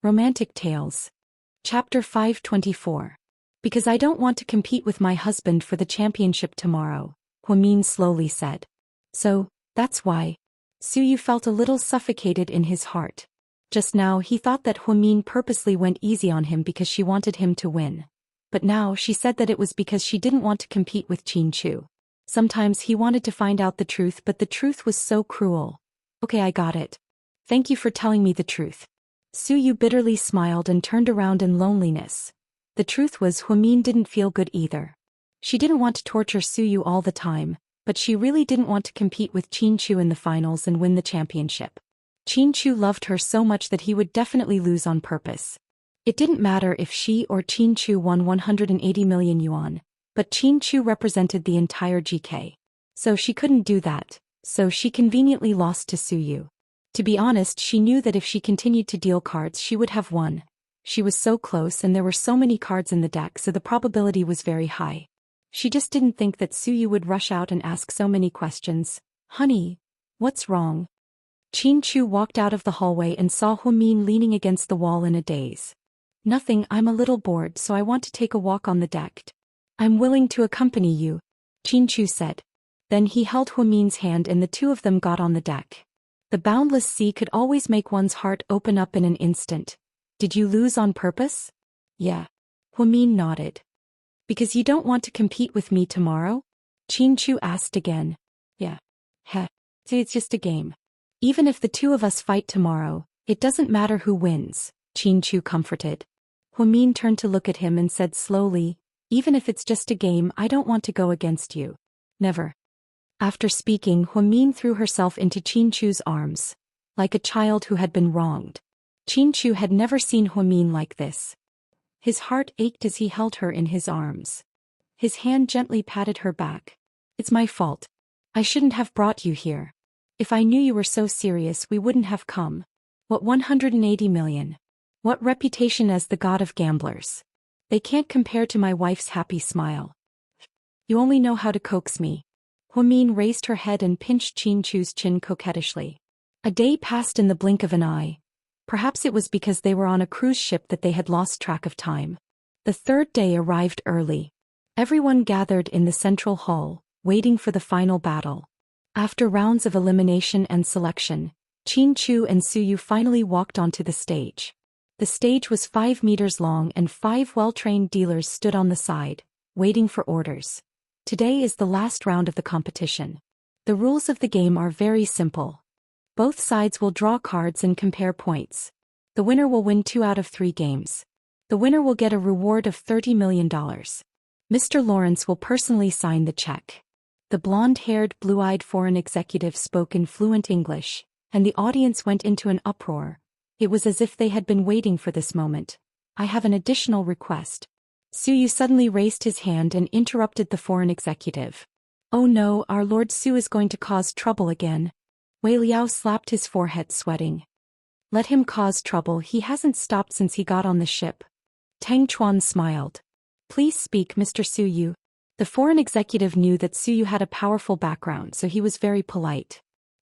Romantic Tales. Chapter 524. Because I don't want to compete with my husband for the championship tomorrow, Hwamin slowly said. So, that's why. Suyu felt a little suffocated in his heart. Just now he thought that Hwamin purposely went easy on him because she wanted him to win. But now she said that it was because she didn't want to compete with Chin-Chu. Sometimes he wanted to find out the truth, but the truth was so cruel. Okay, I got it. Thank you for telling me the truth. Suyu bitterly smiled and turned around in loneliness. The truth was Hwamin didn't feel good either. She didn't want to torture Suyu all the time, but she really didn't want to compete with Chin-Chu in the finals and win the championship. Chin-Chu loved her so much that he would definitely lose on purpose. It didn't matter if she or Chin-Chu won 180 million yuan, but Chin-Chu represented the entire GK. So she couldn't do that, so she conveniently lost to Suyu. To be honest, she knew that if she continued to deal cards she would have won. She was so close and there were so many cards in the deck, so the probability was very high. She just didn't think that Suyu would rush out and ask so many questions. Honey, what's wrong? Chin-Chu walked out of the hallway and saw Hwamin leaning against the wall in a daze. Nothing, I'm a little bored, so I want to take a walk on the deck. I'm willing to accompany you, Chin-Chu said. Then he held Hwamin's hand and the two of them got on the deck. The boundless sea could always make one's heart open up in an instant. Did you lose on purpose? Yeah. Hwamin nodded. Because you don't want to compete with me tomorrow? Chin-Chu asked again. Yeah. Heh. It's just a game. Even if the two of us fight tomorrow, it doesn't matter who wins, Chin-Chu comforted. Hwamin turned to look at him and said slowly, even if it's just a game, I don't want to go against you. Never. After speaking, Hwamin threw herself into Chin-Chu's arms, like a child who had been wronged. Chin-Chu had never seen Hwamin like this. His heart ached as he held her in his arms. His hand gently patted her back. It's my fault. I shouldn't have brought you here. If I knew you were so serious, we wouldn't have come. What 180 million? What reputation as the god of gamblers? They can't compare to my wife's happy smile. You only know how to coax me. Hwamin raised her head and pinched Chin-Chu's chin coquettishly. A day passed in the blink of an eye. Perhaps it was because they were on a cruise ship that they had lost track of time. The third day arrived early. Everyone gathered in the central hall, waiting for the final battle. After rounds of elimination and selection, Chin-Chu and Suyu finally walked onto the stage. The stage was 5 meters long and 5 well-trained dealers stood on the side, waiting for orders. Today is the last round of the competition. The rules of the game are very simple. Both sides will draw cards and compare points. The winner will win 2 out of 3 games. The winner will get a reward of $30 million. Mr. Lawrence will personally sign the check. The blonde-haired, blue-eyed foreign executive spoke in fluent English, and the audience went into an uproar. It was as if they had been waiting for this moment. I have an additional request. Suyu suddenly raised his hand and interrupted the foreign executive. Oh no, our Lord Su is going to cause trouble again. Wei Liao slapped his forehead, sweating. Let him cause trouble, he hasn't stopped since he got on the ship. Tang Chuan smiled. Please speak, Mr. Suyu. The foreign executive knew that Suyu had a powerful background, so he was very polite.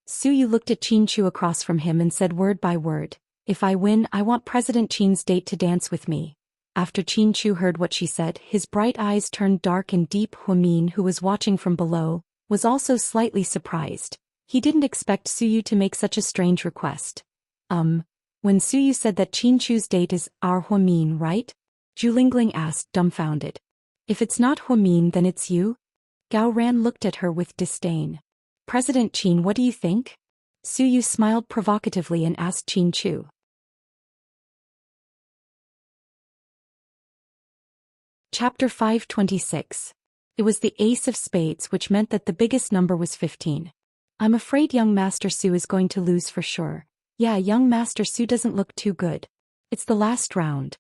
Suyu looked at Chin-Chu across from him and said word by word, if I win, I want President Qin's date to dance with me. After Chin-Chu heard what she said, his bright eyes turned dark and deep. Hwamin, who was watching from below, was also slightly surprised. He didn't expect Suyu to make such a strange request. When Suyu said that Chin-Chu's date is our Hwamin, right? Zhu Lingling asked, dumbfounded. If it's not Hwamin, then it's you? Gao Ran looked at her with disdain. President Qin, what do you think? Suyu smiled provocatively and asked Chin-Chu. Chapter 526. It was the ace of spades, which meant that the biggest number was 15. I'm afraid young Master Su is going to lose for sure. Yeah, young Master Su doesn't look too good. It's the last round.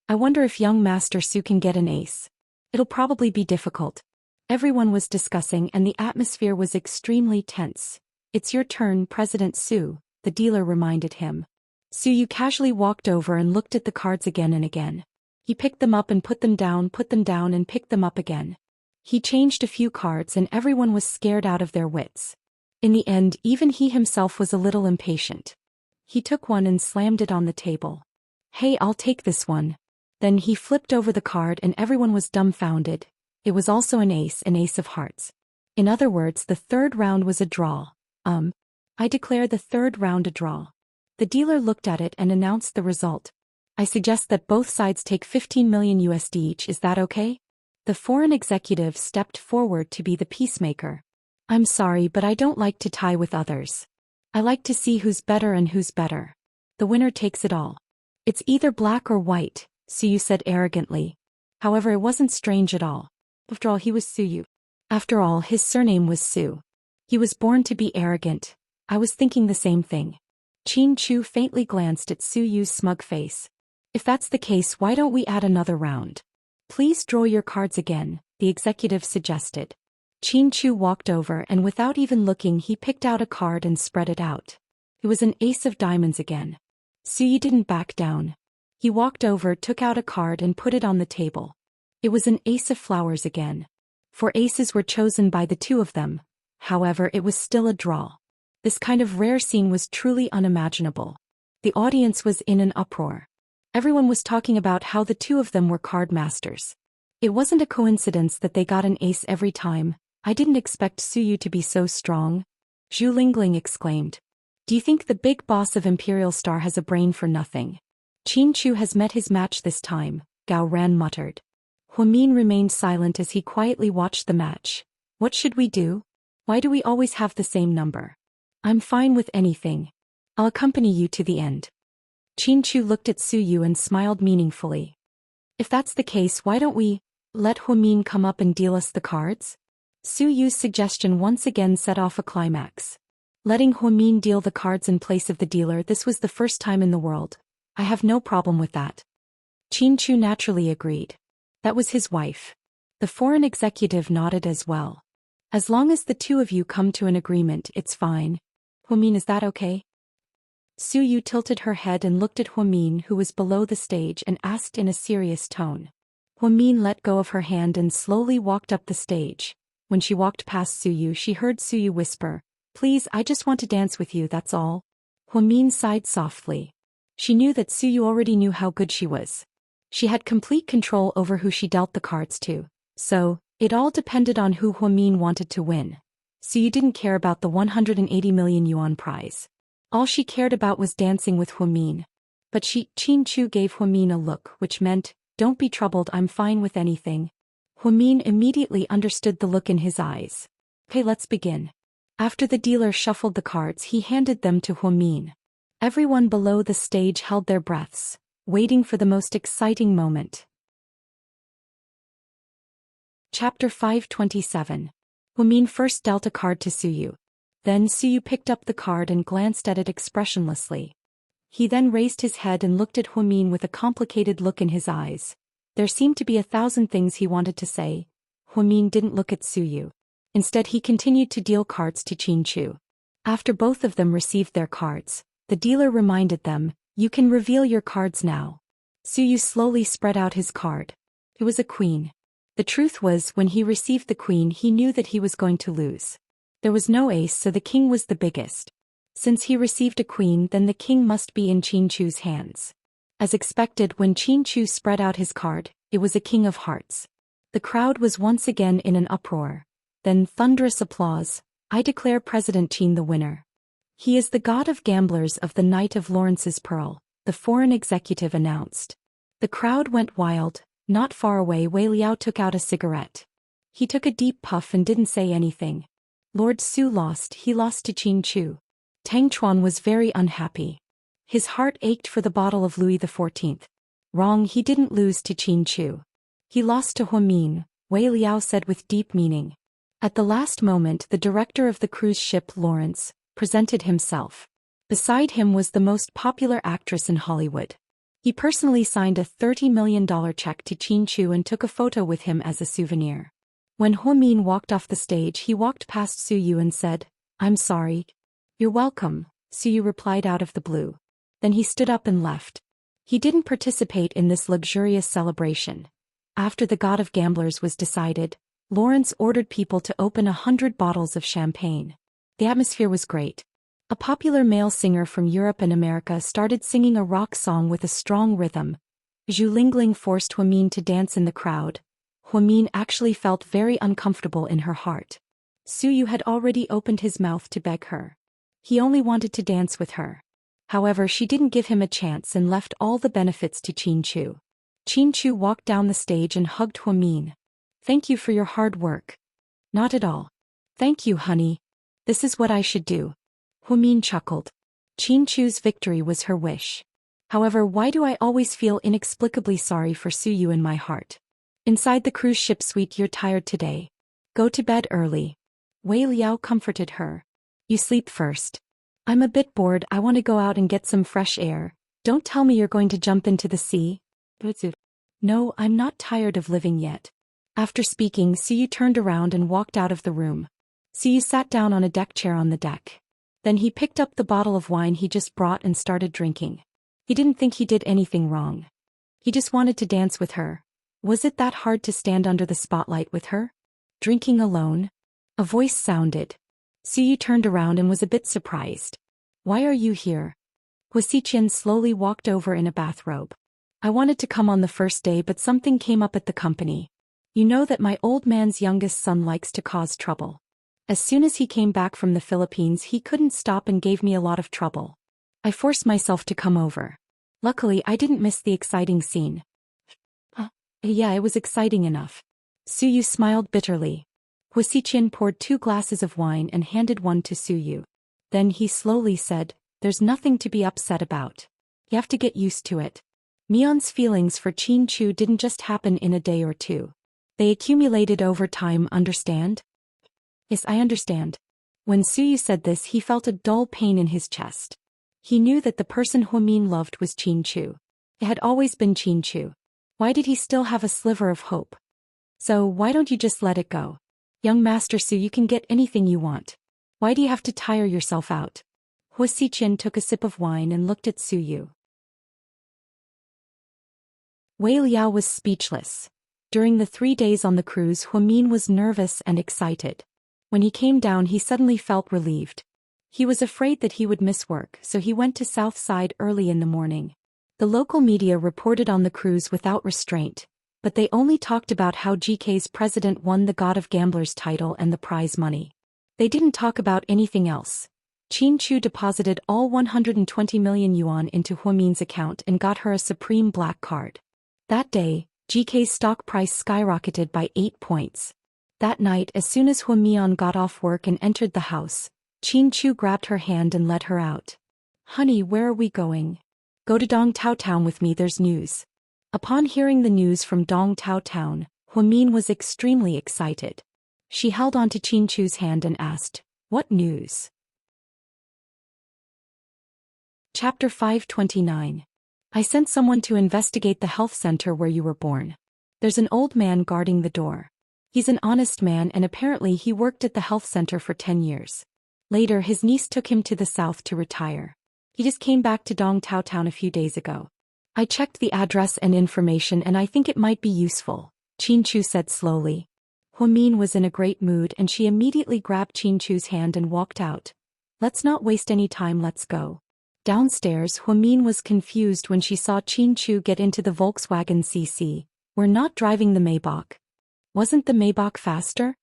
I wonder if young Master Su can get an ace. It'll probably be difficult. Everyone was discussing and the atmosphere was extremely tense. It's your turn, President Su, the dealer reminded him. Suyu casually walked over and looked at the cards again and again. He picked them up and put them down and picked them up again. He changed a few cards and everyone was scared out of their wits. In the end, even he himself was a little impatient. He took one and slammed it on the table. Hey, I'll take this one. Then he flipped over the card and everyone was dumbfounded. It was also an ace of hearts. In other words, the third round was a draw. I declare the third round a draw. The dealer looked at it and announced the result. I suggest that both sides take 15 million USD each, is that okay? The foreign executive stepped forward to be the peacemaker. I'm sorry, but I don't like to tie with others. I like to see who's better and who's better. The winner takes it all. It's either black or white, Suyu said arrogantly. However, it wasn't strange at all. After all, he was Suyu. After all, his surname was Su. He was born to be arrogant. I was thinking the same thing. Qin Chu faintly glanced at Suyu's smug face. If that's the case, why don't we add another round? Please draw your cards again, the executive suggested. Qin Chu walked over and without even looking he picked out a card and spread it out. It was an ace of diamonds again. Suyu didn't back down. He walked over, took out a card and put it on the table. It was an ace of flowers again. 4 aces were chosen by the two of them. However, it was still a draw. This kind of rare scene was truly unimaginable. The audience was in an uproar. Everyone was talking about how the two of them were card masters. It wasn't a coincidence that they got an ace every time. I didn't expect Suyu to be so strong. Zhu Lingling exclaimed. Do you think the big boss of Imperial Star has a brain for nothing? Qin Chu has met his match this time, Gao Ran muttered. Huamin remained silent as he quietly watched the match. What should we do? Why do we always have the same number? I'm fine with anything. I'll accompany you to the end. Qin Chu looked at Suyu and smiled meaningfully. If that's the case, why don't we let Huamin come up and deal us the cards? Suyu's suggestion once again set off a climax. Letting Huamin deal the cards in place of the dealer, this was the first time in the world. I have no problem with that. Qin Chu naturally agreed. That was his wife. The foreign executive nodded as well. As long as the two of you come to an agreement, it's fine. Huamin, is that okay? Suyu tilted her head and looked at Huamin, who was below the stage, and asked in a serious tone. Huamin let go of her hand and slowly walked up the stage. When she walked past Suyu, she heard Suyu whisper, Please, I just want to dance with you, that's all. Huamin sighed softly. She knew that Suyu already knew how good she was. She had complete control over who she dealt the cards to, so it all depended on who Huamin wanted to win. Suyu didn't care about the 180 million yuan prize. All she cared about was dancing with Huamin. But Qin Chu gave Huamin a look, which meant, don't be troubled, I'm fine with anything. Huamin immediately understood the look in his eyes. Okay, let's begin. After the dealer shuffled the cards, he handed them to Huamin. Everyone below the stage held their breaths, waiting for the most exciting moment. Chapter 527. Huamin first dealt a card to Suyu. Then Suyu picked up the card and glanced at it expressionlessly. He then raised his head and looked at Huamin with a complicated look in his eyes. There seemed to be 1,000 things he wanted to say. Huamin didn't look at Suyu. Instead, he continued to deal cards to Qin Chu. After both of them received their cards, the dealer reminded them, You can reveal your cards now. Suyu slowly spread out his card. It was a queen. The truth was, when he received the queen, he knew that he was going to lose. There was no ace, so the king was the biggest. Since he received a queen, then the king must be in Qin Chu's hands. As expected, when Qin Chu spread out his card, it was a king of hearts. The crowd was once again in an uproar. Then thunderous applause. I declare President Qin the winner. He is the god of gamblers of the Knight of Lawrence's Pearl, the foreign executive announced. The crowd went wild. Not far away, Wei Liao took out a cigarette. He took a deep puff and didn't say anything. Lord Su lost, he lost to Qin Chu. Tang Chuan was very unhappy. His heart ached for the bottle of Louis XIV. Wrong, he didn't lose to Qin Chu. He lost to Huamin, Wei Liao said with deep meaning. At the last moment, the director of the cruise ship, Lawrence, presented himself. Beside him was the most popular actress in Hollywood. He personally signed a $30 million check to Qin Chu and took a photo with him as a souvenir. When Huamin walked off the stage, he walked past Suyu and said, I'm sorry. You're welcome, Suyu replied out of the blue. Then he stood up and left. He didn't participate in this luxurious celebration. After the god of gamblers was decided, Lawrence ordered people to open 100 bottles of champagne. The atmosphere was great. A popular male singer from Europe and America started singing a rock song with a strong rhythm. Zhu Lingling forced Huamin to dance in the crowd. Huamin actually felt very uncomfortable in her heart. Su Yu had already opened his mouth to beg her. He only wanted to dance with her. However, she didn't give him a chance and left all the benefits to Qin Chu. Qin Chu walked down the stage and hugged Huamin. "Thank you for your hard work." "Not at all. Thank you, honey. This is what I should do." Huamin chuckled. Qin Chu's victory was her wish. However, why do I always feel inexplicably sorry for Su Yu in my heart? Inside the cruise ship suite, "You're tired today. Go to bed early." Wei Liao comforted her. "You sleep first. I'm a bit bored, I want to go out and get some fresh air. Don't tell me you're going to jump into the sea." "No, I'm not tired of living yet." After speaking, Su Yu turned around and walked out of the room. Su Yu sat down on a deck chair on the deck. Then he picked up the bottle of wine he just brought and started drinking. He didn't think he did anything wrong. He just wanted to dance with her. Was it that hard to stand under the spotlight with her? Drinking alone? A voice sounded. Su Yu turned around and was a bit surprised. "Why are you here?" Hua Xiqian slowly walked over in a bathrobe. "I wanted to come on the first day, but something came up at the company. You know that my old man's youngest son likes to cause trouble. As soon as he came back from the Philippines, he couldn't stop and gave me a lot of trouble. I forced myself to come over. Luckily, I didn't miss the exciting scene." Yeah, it was exciting enough." Su Yu smiled bitterly. Hua Xiqian poured 2 glasses of wine and handed one to Su Yu. Then he slowly said, "There's nothing to be upset about. You have to get used to it." Mion's feelings for Qin Chu didn't just happen in a day or two. They accumulated over time, understand? "Yes, I understand." When Su Yu said this, he felt a dull pain in his chest. He knew that the person Huamin loved was Qin Chu. It had always been Qin Chu. Why did he still have a sliver of hope? "So why don't you just let it go? Young Master Su, you can get anything you want. Why do you have to tire yourself out?" Hua Xiqian took a sip of wine and looked at Su Yu. Wei Liao was speechless. During the 3 days on the cruise, Huamin was nervous and excited. When he came down, he suddenly felt relieved. He was afraid that he would miss work, so he went to South Side early in the morning. The local media reported on the cruise without restraint, but they only talked about how GK's president won the God of Gamblers title and the prize money. They didn't talk about anything else. Qin Chu deposited all 120 million yuan into Huamin's account and got her a supreme black card. That day, GK's stock price skyrocketed by 8 points. That night, as soon as Huamian got off work and entered the house, Qin Chu grabbed her hand and led her out. "Honey, where are we going?" "Go to Dong Tao Town with me, there's news." Upon hearing the news from Dong Tao Town, Huamin was extremely excited. She held on to Qin Chu's hand and asked, "What news?" Chapter 529. I sent someone to investigate the health center where you were born. There's an old man guarding the door. He's an honest man and apparently he worked at the health center for 10 years. Later, his niece took him to the south to retire. He just came back to Dong Tao Town a few days ago. I checked the address and information and I think it might be useful, Qin Chu said slowly. Huamin was in a great mood and she immediately grabbed Qin Chu's hand and walked out. "Let's not waste any time, let's go." Downstairs, Huamin was confused when she saw Qin Chu get into the Volkswagen CC. "We're not driving the Maybach. Wasn't the Maybach faster?"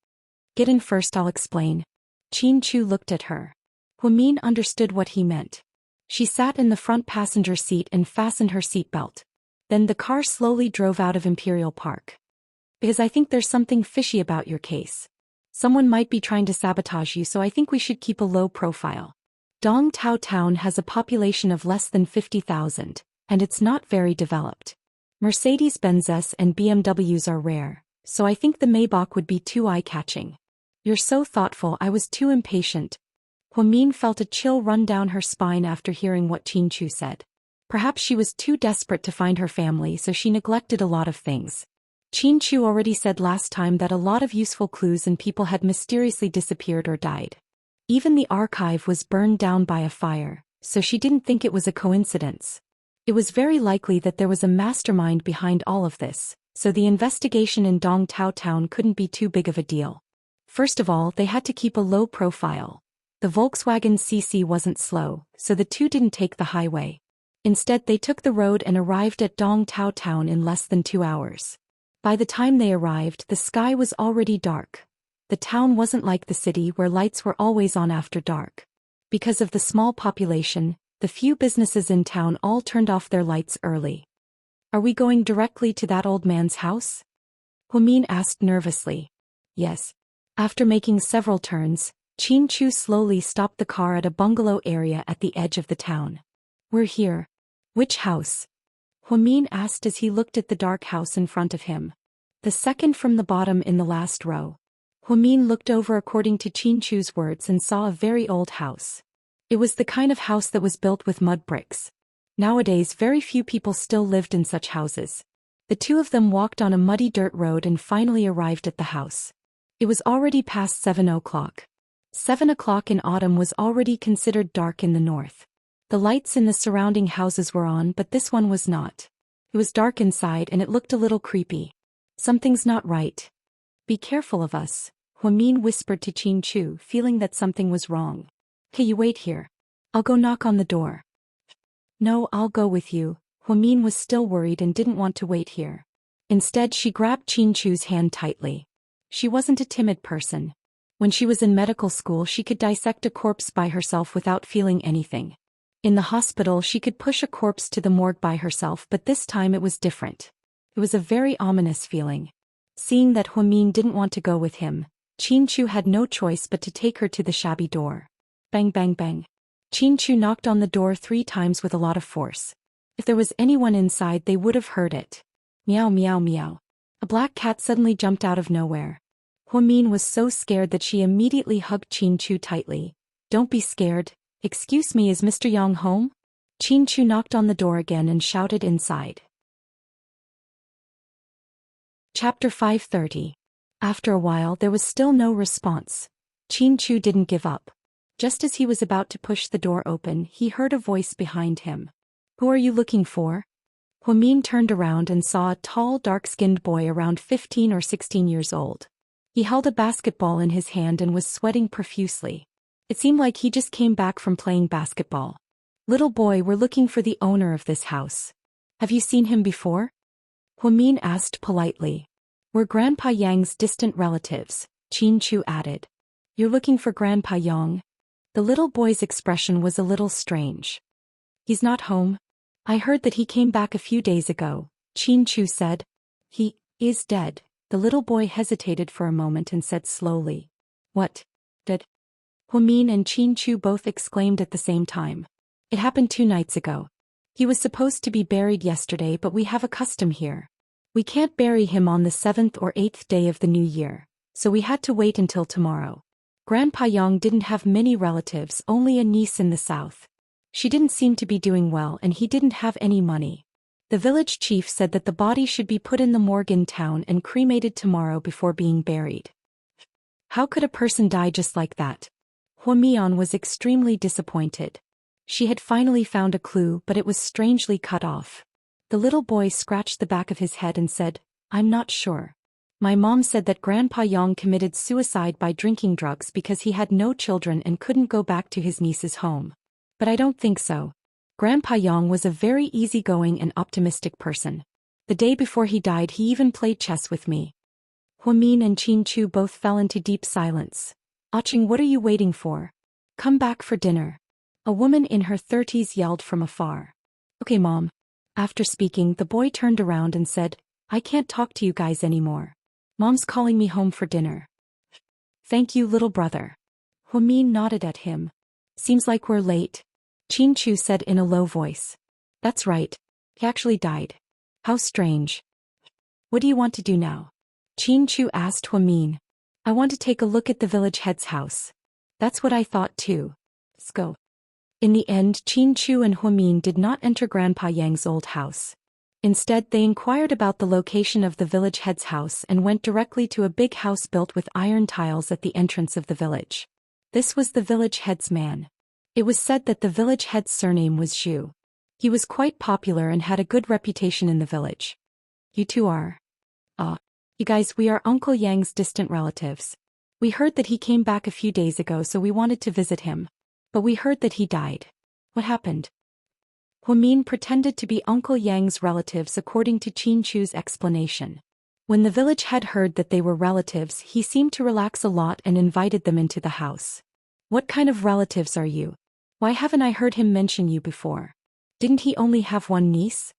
"Get in first, I'll explain." Qin Chu looked at her. Huamin understood what he meant. She sat in the front passenger seat and fastened her seatbelt. Then the car slowly drove out of Imperial Park. "Because I think there's something fishy about your case. Someone might be trying to sabotage you, so I think we should keep a low profile. Dong Tao Town has a population of less than 50,000, and it's not very developed. Mercedes-Benzes and BMWs are rare, so I think the Maybach would be too eye-catching." "You're so thoughtful, I was too impatient." Huamin felt a chill run down her spine after hearing what Qin Chu said. Perhaps she was too desperate to find her family, so she neglected a lot of things. Qin Chu already said last time that a lot of useful clues and people had mysteriously disappeared or died. Even the archive was burned down by a fire, so she didn't think it was a coincidence. It was very likely that there was a mastermind behind all of this, so the investigation in Dong Tao Town couldn't be too big of a deal. First of all, they had to keep a low profile. The Volkswagen CC wasn't slow, so the two didn't take the highway. Instead they took the road and arrived at Dong Tao town in less than 2 hours. By the time they arrived, the sky was already dark. The town wasn't like the city where lights were always on after dark. Because of the small population, the few businesses in town all turned off their lights early. Are we going directly to that old man's house? Huamin asked nervously. Yes. After making several turns, Qin Chu slowly stopped the car at a bungalow area at the edge of the town. We're here. Which house? Huamin asked as he looked at the dark house in front of him. The second from the bottom in the last row. Huamin looked over according to Qin Chu's words and saw a very old house. It was the kind of house that was built with mud bricks. Nowadays very few people still lived in such houses. The two of them walked on a muddy dirt road and finally arrived at the house. It was already past 7 o'clock. 7 o'clock in autumn was already considered dark in the north. The lights in the surrounding houses were on, but this one was not. It was dark inside and it looked a little creepy. Something's not right. Be careful of us, Huamin whispered to Qin Chu, feeling that something was wrong. Hey, you wait here. I'll go knock on the door. No, I'll go with you. Huamin was still worried and didn't want to wait here. Instead, she grabbed Qin Chu's hand tightly. She wasn't a timid person. When she was in medical school, she could dissect a corpse by herself without feeling anything. In the hospital, she could push a corpse to the morgue by herself, but this time it was different. It was a very ominous feeling. Seeing that Huamin didn't want to go with him, Qin Chu had no choice but to take her to the shabby door. Bang bang bang. Qin Chu knocked on the door 3 times with a lot of force. If there was anyone inside, they would have heard it. Meow meow meow. A black cat suddenly jumped out of nowhere. Huamin was so scared that she immediately hugged Qin Chu tightly. Don't be scared. Excuse me, is Mr. Yang home? Qin Chu knocked on the door again and shouted inside. Chapter 530. After a while there was still no response. Qin Chu didn't give up. Just as he was about to push the door open, he heard a voice behind him. Who are you looking for? Huamin turned around and saw a tall, dark-skinned boy around 15 or 16 years old. He held a basketball in his hand and was sweating profusely. It seemed like he just came back from playing basketball. Little boy, we're looking for the owner of this house. Have you seen him before? Huamin asked politely. We're Grandpa Yang's distant relatives, Qin Chu added. You're looking for Grandpa Yang? The little boy's expression was a little strange. He's not home. I heard that he came back a few days ago, Qin Chu said. He is dead. The little boy hesitated for a moment and said slowly. What? Dead? Huamin and Qin Chu both exclaimed at the same time. It happened 2 nights ago. He was supposed to be buried yesterday, but we have a custom here. We can't bury him on the 7th or 8th day of the new year, so we had to wait until tomorrow. Grandpa Yang didn't have many relatives, only a niece in the south. She didn't seem to be doing well and he didn't have any money. The village chief said that the body should be put in the morgue in town and cremated tomorrow before being buried. How could a person die just like that? Huamian was extremely disappointed. She had finally found a clue, but it was strangely cut off. The little boy scratched the back of his head and said, I'm not sure. My mom said that Grandpa Yang committed suicide by drinking drugs because he had no children and couldn't go back to his niece's home. But I don't think so. Grandpa Yang was a very easygoing and optimistic person. The day before he died, he even played chess with me. Huamin and Qin Chu both fell into deep silence. Aching, what are you waiting for? Come back for dinner. A woman in her 30s yelled from afar. Okay, Mom. After speaking, the boy turned around and said, I can't talk to you guys anymore. Mom's calling me home for dinner. Thank you, little brother. Huamin nodded at him. Seems like we're late. Qin Chu said in a low voice. That's right. He actually died. How strange. What do you want to do now? Qin Chu asked Huamin. I want to take a look at the village head's house. That's what I thought too. Let's go. In the end, Qin Chu and Huamin did not enter Grandpa Yang's old house. Instead, they inquired about the location of the village head's house and went directly to a big house built with iron tiles at the entrance of the village. This was the village head's man. It was said that the village head's surname was Zhu. He was quite popular and had a good reputation in the village. You two are? You guys, we are Uncle Yang's distant relatives. We heard that he came back a few days ago, so we wanted to visit him. But we heard that he died. What happened? Huamin pretended to be Uncle Yang's relatives according to Qin Chu's explanation. When the village head heard that they were relatives, he seemed to relax a lot and invited them into the house. What kind of relatives are you? Why haven't I heard him mention you before? Didn't he only have one niece?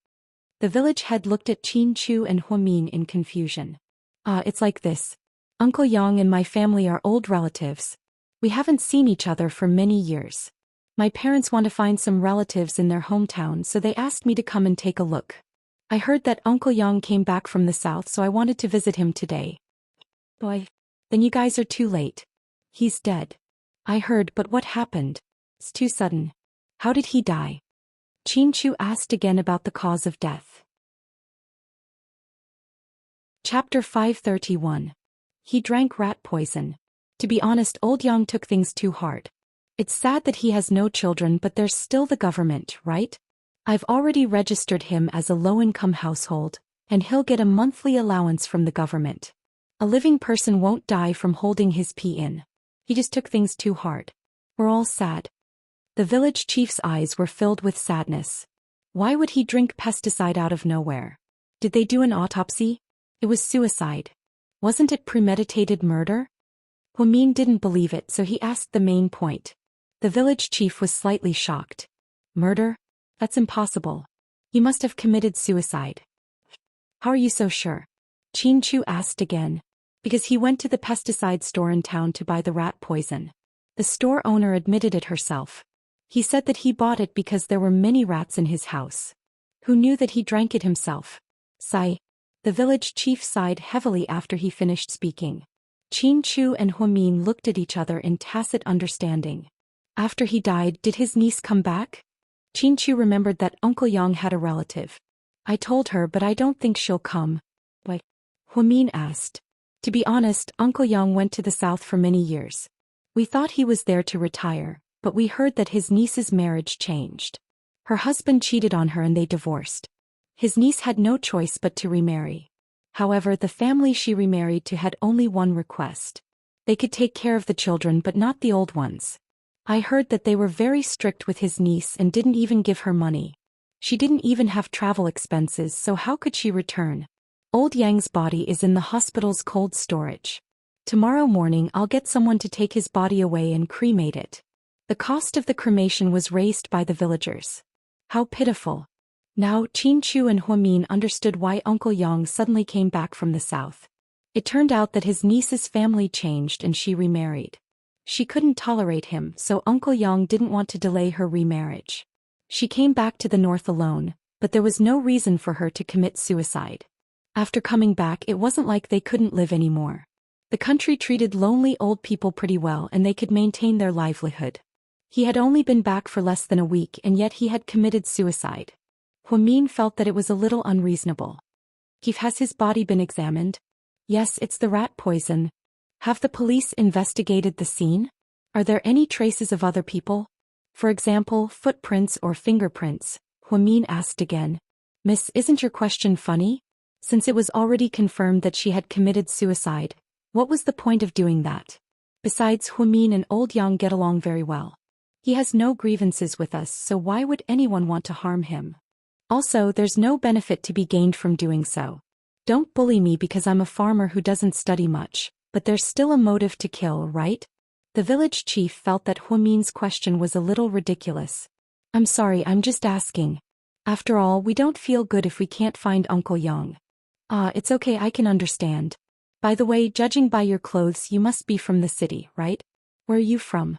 The village head looked at Qin Chu and Huamin in confusion. It's like this. Uncle Yang and my family are old relatives. We haven't seen each other for many years. My parents want to find some relatives in their hometown, so they asked me to come and take a look. I heard that Uncle Yang came back from the south, so I wanted to visit him today. Boy. Then you guys are too late. He's dead. I heard, but what happened? It's too sudden. How did he die? Qin Chu asked again about the cause of death. Chapter 531. He drank rat poison. To be honest, old Yang took things too hard. It's sad that he has no children, but there's still the government, right? I've already registered him as a low-income household, and he'll get a monthly allowance from the government. A living person won't die from holding his pee in. He just took things too hard. We're all sad. The village chief's eyes were filled with sadness. Why would he drink pesticide out of nowhere? Did they do an autopsy? It was suicide. Wasn't it premeditated murder? Huamin didn't believe it, so he asked the main point. The village chief was slightly shocked. Murder? That's impossible. He must have committed suicide. How are you so sure? Qin Chu asked again. Because he went to the pesticide store in town to buy the rat poison. The store owner admitted it herself. He said that he bought it because there were many rats in his house. Who knew that he drank it himself? Sigh. The village chief sighed heavily after he finished speaking. Qin Chu and Huamin looked at each other in tacit understanding. After he died, did his niece come back? Qin Chu remembered that Uncle Yang had a relative. I told her, but I don't think she'll come. Why? Huamin asked. To be honest, Uncle Yang went to the south for many years. We thought he was there to retire, but we heard that his niece's marriage changed. Her husband cheated on her and they divorced. His niece had no choice but to remarry. However, the family she remarried to had only one request. They could take care of the children but not the old ones. I heard that they were very strict with his niece and didn't even give her money. She didn't even have travel expenses, so how could she return? Old Yang's body is in the hospital's cold storage. Tomorrow morning I'll get someone to take his body away and cremate it. The cost of the cremation was raised by the villagers. How pitiful. Now Qin Chu and Huamin understood why Uncle Yang suddenly came back from the south. It turned out that his niece's family changed and she remarried. She couldn't tolerate him, so Uncle Yang didn't want to delay her remarriage. She came back to the north alone, but there was no reason for her to commit suicide. After coming back, it wasn't like they couldn't live anymore. The country treated lonely old people pretty well and they could maintain their livelihood. He had only been back for less than a week and yet he had committed suicide. Huamin felt that it was a little unreasonable. Has his body been examined? Yes, it's the rat poison. Have the police investigated the scene? Are there any traces of other people? For example, footprints or fingerprints? Huamin asked again. Miss, isn't your question funny? Since it was already confirmed that she had committed suicide, what was the point of doing that? Besides, Huamin and old Yang get along very well. He has no grievances with us, so why would anyone want to harm him? Also, there's no benefit to be gained from doing so. Don't bully me because I'm a farmer who doesn't study much, but there's still a motive to kill, right? The village chief felt that Huamin's question was a little ridiculous. I'm sorry, I'm just asking. After all, we don't feel good if we can't find Uncle Yang. It's okay, I can understand. By the way, judging by your clothes, you must be from the city, right? Where are you from?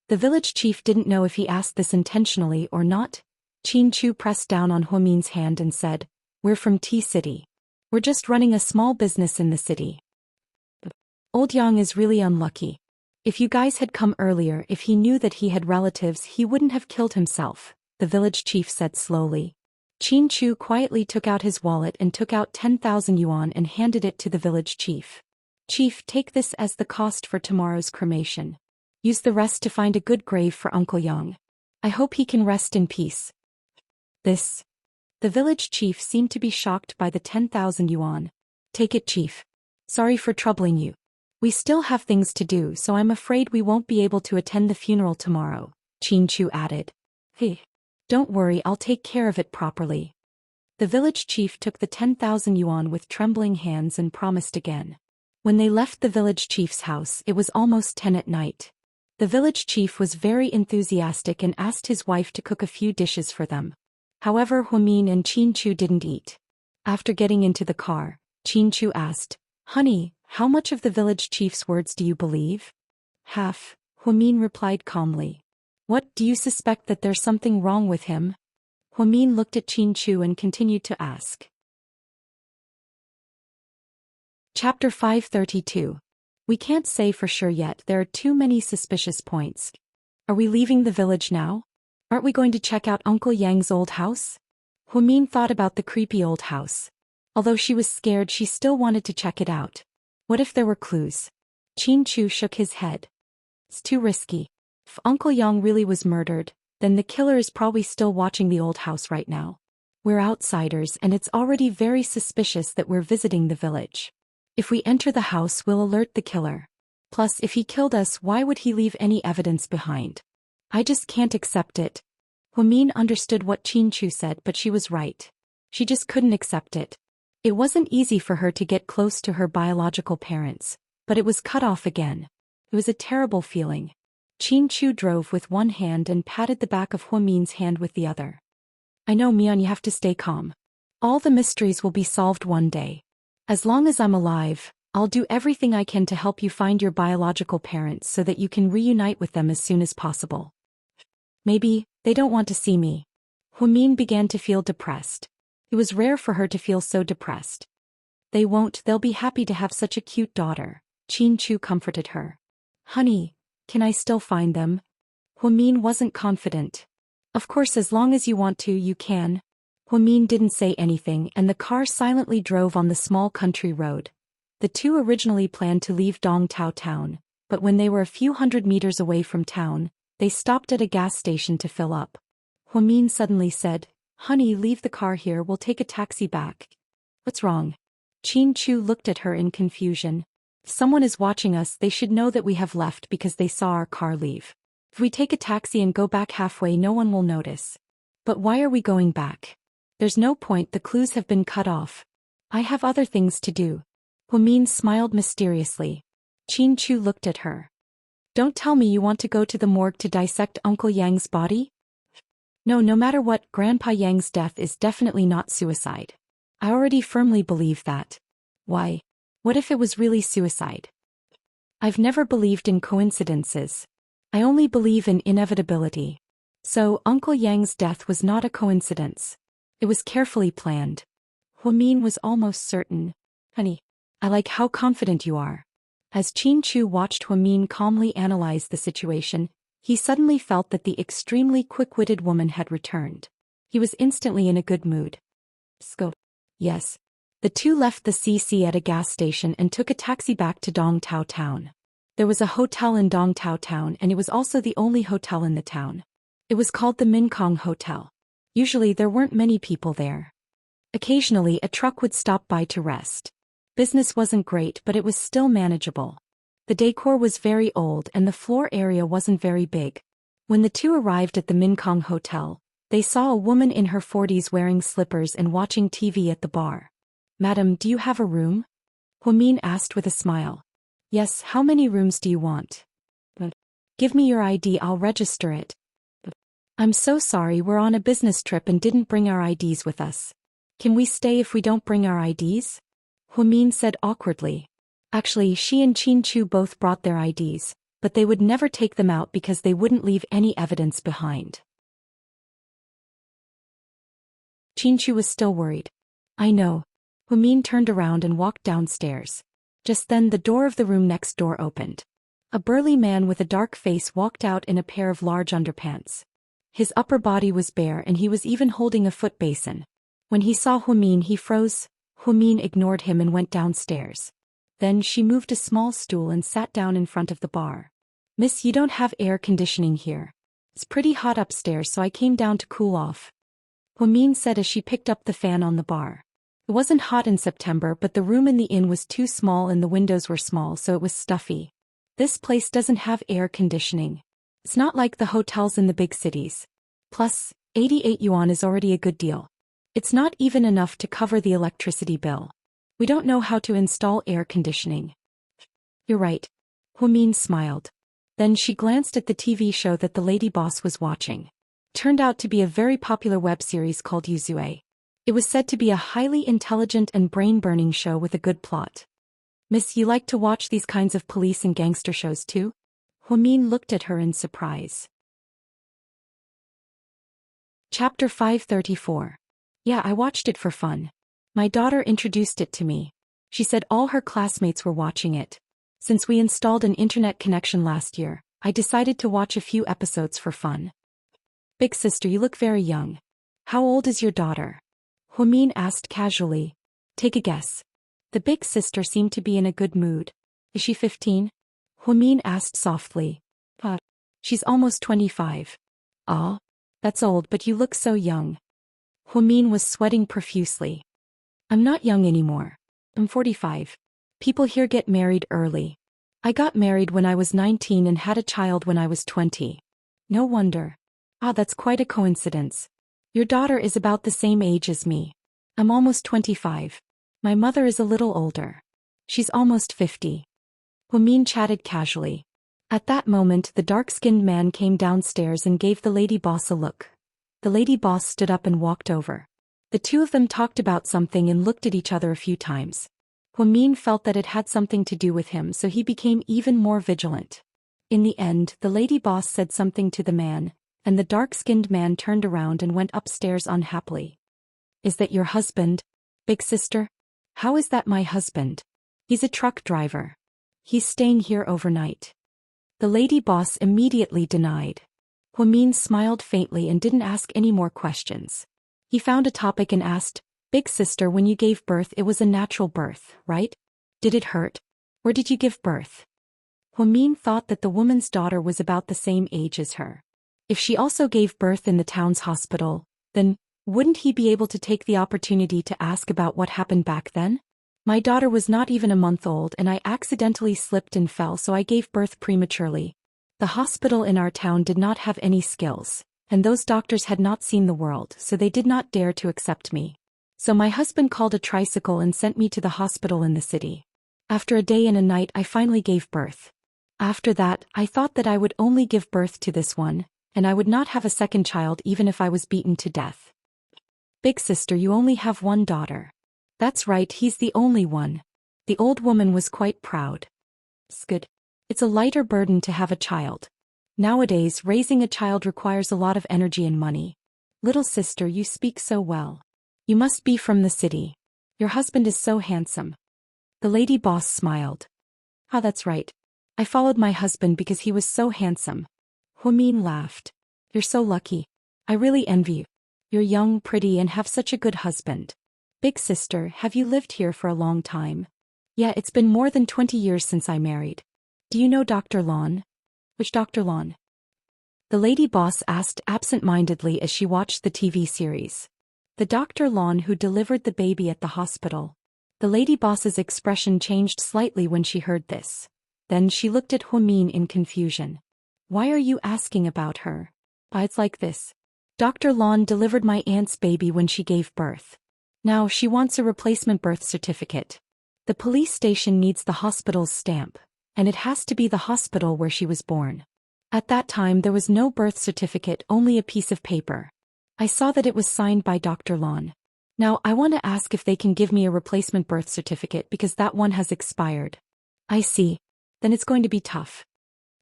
The village chief didn't know if he asked this intentionally or not. Qin Chu pressed down on Huamin's hand and said, We're from T City. We're just running a small business in the city. Old Yang is really unlucky. If you guys had come earlier, if he knew that he had relatives, he wouldn't have killed himself, the village chief said slowly. Qin Chu quietly took out his wallet and took out 10,000 yuan and handed it to the village chief. Chief, take this as the cost for tomorrow's cremation. Use the rest to find a good grave for Uncle Yang. I hope he can rest in peace. This. The village chief seemed to be shocked by the 10,000 yuan. Take it, chief. Sorry for troubling you. We still have things to do, so I'm afraid we won't be able to attend the funeral tomorrow, Chu added. Hey. Don't worry, I'll take care of it properly. The village chief took the 10,000 yuan with trembling hands and promised again. When they left the village chief's house, it was almost 10 at night. The village chief was very enthusiastic and asked his wife to cook a few dishes for them. However, Huamin and Chu didn't eat. After getting into the car, Chu asked, "Honey, how much of the village chief's words do you believe?" "Half," Huamin replied calmly. "What, do you suspect that there's something wrong with him?" Huamin looked at Chu and continued to ask. Chapter 532. We can't say for sure yet, there are too many suspicious points. Are we leaving the village now? Aren't we going to check out Uncle Yang's old house? Huamin thought about the creepy old house. Although she was scared, she still wanted to check it out. What if there were clues? Chu shook his head. It's too risky. If Uncle Yang really was murdered, then the killer is probably still watching the old house right now. We're outsiders and it's already very suspicious that we're visiting the village. If we enter the house, we'll alert the killer. Plus, if he killed us, why would he leave any evidence behind? I just can't accept it. Huamin understood what Chu said, but she was right. She just couldn't accept it. It wasn't easy for her to get close to her biological parents, but it was cut off again. It was a terrible feeling. Chu drove with one hand and patted the back of Huamin's hand with the other. I know, Mian, you have to stay calm. All the mysteries will be solved one day. As long as I'm alive, I'll do everything I can to help you find your biological parents so that you can reunite with them as soon as possible. Maybe they don't want to see me. Huamin began to feel depressed. It was rare for her to feel so depressed. They won't, they'll be happy to have such a cute daughter, Chu comforted her. Honey, can I still find them? Huamin wasn't confident. Of course, as long as you want to, you can. Huamin didn't say anything and the car silently drove on the small country road. The two originally planned to leave Dongtao town, but when they were a few hundred meters away from town, they stopped at a gas station to fill up. Huamin suddenly said, Honey, leave the car here, we'll take a taxi back. What's wrong? Chu looked at her in confusion. If someone is watching us, they should know that we have left because they saw our car leave. If we take a taxi and go back halfway, no one will notice. But why are we going back? There's no point, the clues have been cut off. I have other things to do. Huamin smiled mysteriously. Chu looked at her. Don't tell me you want to go to the morgue to dissect Uncle Yang's body? No matter what, Grandpa Yang's death is definitely not suicide. I already firmly believe that. Why? What if it was really suicide? I've never believed in coincidences. I only believe in inevitability. So, Uncle Yang's death was not a coincidence. It was carefully planned. Huamin was almost certain. Honey, I like how confident you are. As Chu watched Huamin calmly analyze the situation, he suddenly felt that the extremely quick-witted woman had returned. He was instantly in a good mood. Scope. Yes. The two left the CC at a gas station and took a taxi back to Dongtao town. There was a hotel in Dongtao town and it was also the only hotel in the town. It was called the Minkong Hotel. Usually there weren't many people there. Occasionally a truck would stop by to rest. Business wasn't great, but it was still manageable. The decor was very old and the floor area wasn't very big. When the two arrived at the Minkong Hotel, they saw a woman in her 40s wearing slippers and watching TV at the bar. Madam, do you have a room? Huamin asked with a smile. Yes, how many rooms do you want? Give me your ID, I'll register it. I'm so sorry, we're on a business trip and didn't bring our IDs with us. Can we stay if we don't bring our IDs? Huamin said awkwardly. Actually, she and Chu both brought their IDs, but they would never take them out because they wouldn't leave any evidence behind. Chu was still worried. I know. Huamin turned around and walked downstairs. Just then the door of the room next door opened. A burly man with a dark face walked out in a pair of large underpants. His upper body was bare and he was even holding a foot basin. When he saw Huamin, he froze. Huamin ignored him and went downstairs. Then she moved a small stool and sat down in front of the bar. Miss, you don't have air conditioning here. It's pretty hot upstairs, so I came down to cool off. Huamin said as she picked up the fan on the bar. It wasn't hot in September, but the room in the inn was too small and the windows were small, so it was stuffy. This place doesn't have air conditioning. It's not like the hotels in the big cities. Plus, 88 yuan is already a good deal. It's not even enough to cover the electricity bill. We don't know how to install air conditioning. You're right. Huamin smiled. Then she glanced at the TV show that the lady boss was watching. Turned out to be a very popular web series called Yuzue. It was said to be a highly intelligent and brain-burning show with a good plot. Miss, you like to watch these kinds of police and gangster shows too? Huamin looked at her in surprise. Chapter 534. Yeah, I watched it for fun. My daughter introduced it to me. She said all her classmates were watching it. Since we installed an internet connection last year, I decided to watch a few episodes for fun. Big sister, you look very young. How old is your daughter? Huamin asked casually. Take a guess. The big sister seemed to be in a good mood. Is she 15? Huamin asked softly. She's almost 25. Ah, that's old, but you look so young. Huamin was sweating profusely. I'm not young anymore. I'm 45. People here get married early. I got married when I was 19 and had a child when I was 20. No wonder. Ah, that's quite a coincidence. Your daughter is about the same age as me. I'm almost 25. My mother is a little older. She's almost 50. Huamin chatted casually. At that moment, the dark-skinned man came downstairs and gave the lady boss a look. The lady boss stood up and walked over. The two of them talked about something and looked at each other a few times. Huamin felt that it had something to do with him, so he became even more vigilant. In the end, the lady boss said something to the man, and the dark-skinned man turned around and went upstairs unhappily. Is that your husband, big sister? How is that my husband? He's a truck driver. He's staying here overnight. The lady boss immediately denied. Huamin smiled faintly and didn't ask any more questions. He found a topic and asked, Big sister, when you gave birth it was a natural birth, right? Did it hurt? Or did you give birth? Huamin thought that the woman's daughter was about the same age as her. If she also gave birth in the town's hospital, then wouldn't he be able to take the opportunity to ask about what happened back then? My daughter was not even a month old and I accidentally slipped and fell, so I gave birth prematurely. The hospital in our town did not have any skills, and those doctors had not seen the world, so they did not dare to accept me. So my husband called a tricycle and sent me to the hospital in the city. After a day and a night I finally gave birth. After that, I thought that I would only give birth to this one, and I would not have a second child even if I was beaten to death. Big sister, you only have one daughter. That's right, he's the only one. The old woman was quite proud. It's good. It's a lighter burden to have a child. Nowadays, raising a child requires a lot of energy and money. Little sister, you speak so well. You must be from the city. Your husband is so handsome. The lady boss smiled. Ah, that's right. I followed my husband because he was so handsome. Huamin laughed. You're so lucky. I really envy you. You're young, pretty, and have such a good husband. Big sister, have you lived here for a long time? Yeah, it's been more than 20 years since I married. Do you know Dr. Lon? Which Dr. Lon? The lady boss asked absent-mindedly as she watched the TV series. The Dr. Lon who delivered the baby at the hospital. The lady boss's expression changed slightly when she heard this. Then she looked at Huamin in confusion. Why are you asking about her? It's like this. Dr. Lon delivered my aunt's baby when she gave birth. Now she wants a replacement birth certificate. The police station needs the hospital's stamp, and it has to be the hospital where she was born. At that time there was no birth certificate, only a piece of paper. I saw that it was signed by Dr. Lon. Now I want to ask if they can give me a replacement birth certificate because that one has expired. I see. Then it's going to be tough.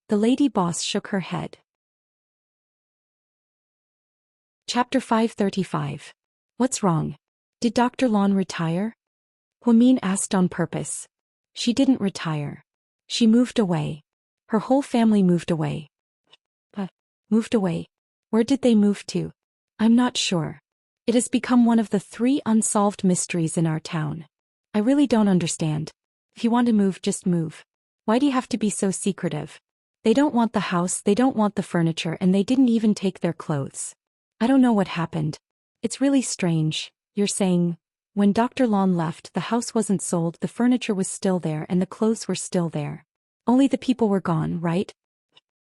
The lady boss shook her head. Chapter 535. What's wrong? Did Dr. Lon retire? Huamin asked on purpose. She didn't retire. She moved away. Her whole family moved away. Moved away? Where did they move to? I'm not sure. It has become one of the 3 unsolved mysteries in our town. I really don't understand. If you want to move, just move. Why do you have to be so secretive? They don't want the house, they don't want the furniture, and they didn't even take their clothes. I don't know what happened. It's really strange. You're saying, When Dr. Lon left, the house wasn't sold, the furniture was still there and the clothes were still there. Only the people were gone, right?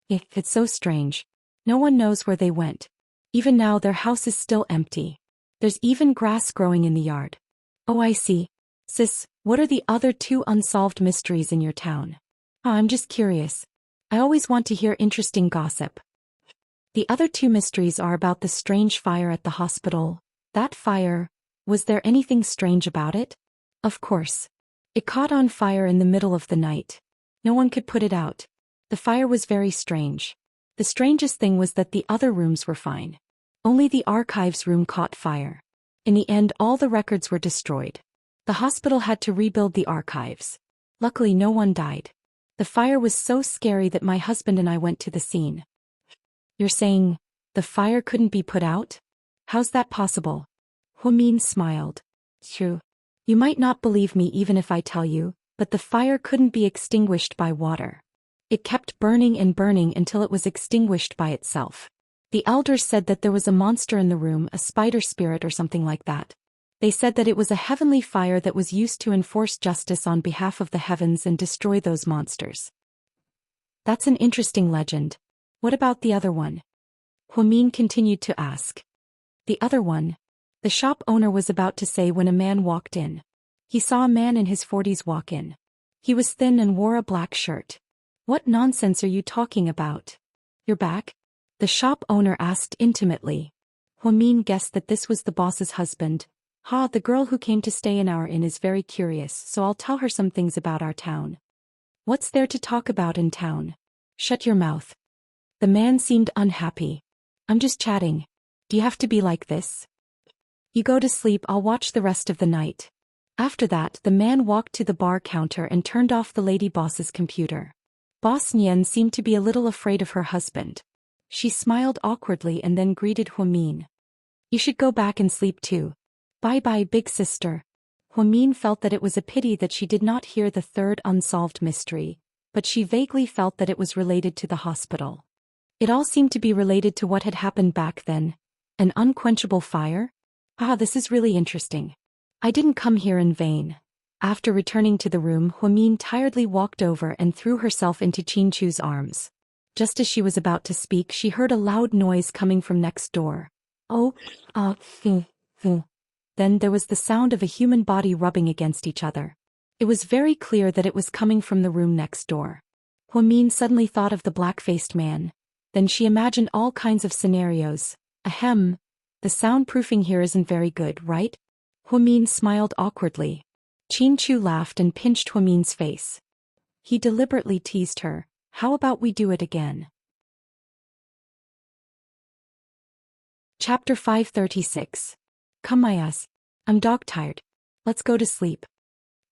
It's so strange. No one knows where they went. Even now their house is still empty. There's even grass growing in the yard. Oh, I see. Sis, what are the other 2 unsolved mysteries in your town? I'm just curious. I always want to hear interesting gossip. The other 2 mysteries are about the strange fire at the hospital. That fire, was there anything strange about it? Of course. It caught on fire in the middle of the night. No one could put it out. The fire was very strange. The strangest thing was that the other rooms were fine. Only the archives room caught fire. In the end, all the records were destroyed. The hospital had to rebuild the archives. Luckily, no one died. The fire was so scary that my husband and I went to the scene. You're saying, the fire couldn't be put out? How's that possible? Huamin smiled. True. You might not believe me even if I tell you, but the fire couldn't be extinguished by water. It kept burning and burning until it was extinguished by itself. The elders said that there was a monster in the room, a spider spirit or something like that. They said that it was a heavenly fire that was used to enforce justice on behalf of the heavens and destroy those monsters. That's an interesting legend. What about the other one? Huamin continued to ask. The other one? The shop owner was about to say when a man walked in. He saw a man in his 40s walk in. He was thin and wore a black shirt. What nonsense are you talking about? You're back? The shop owner asked intimately. Huamin guessed that this was the boss's husband. The girl who came to stay in our inn is very curious, so I'll tell her some things about our town. What's there to talk about in town? Shut your mouth. The man seemed unhappy. I'm just chatting. Do you have to be like this? You go to sleep, I'll watch the rest of the night. After that, the man walked to the bar counter and turned off the lady boss's computer. Boss Nian seemed to be a little afraid of her husband. She smiled awkwardly and then greeted Huamin. You should go back and sleep too. Bye-bye, big sister. Huamin felt that it was a pity that she did not hear the 3rd unsolved mystery, but she vaguely felt that it was related to the hospital. It all seemed to be related to what had happened back then. An unquenchable fire? This is really interesting. I didn't come here in vain. After returning to the room, Huamin tiredly walked over and threw herself into Chinchu's arms. Just as she was about to speak, she heard a loud noise coming from next door. Then there was the sound of a human body rubbing against each other. It was very clear that it was coming from the room next door. Huamin suddenly thought of the black-faced man. Then she imagined all kinds of scenarios. Ahem. The soundproofing here isn't very good, right? Huamin smiled awkwardly. Chinchu laughed and pinched Huamin's face. He deliberately teased her. How about we do it again? Chapter 536. Come my ass. I'm dog-tired. Let's go to sleep.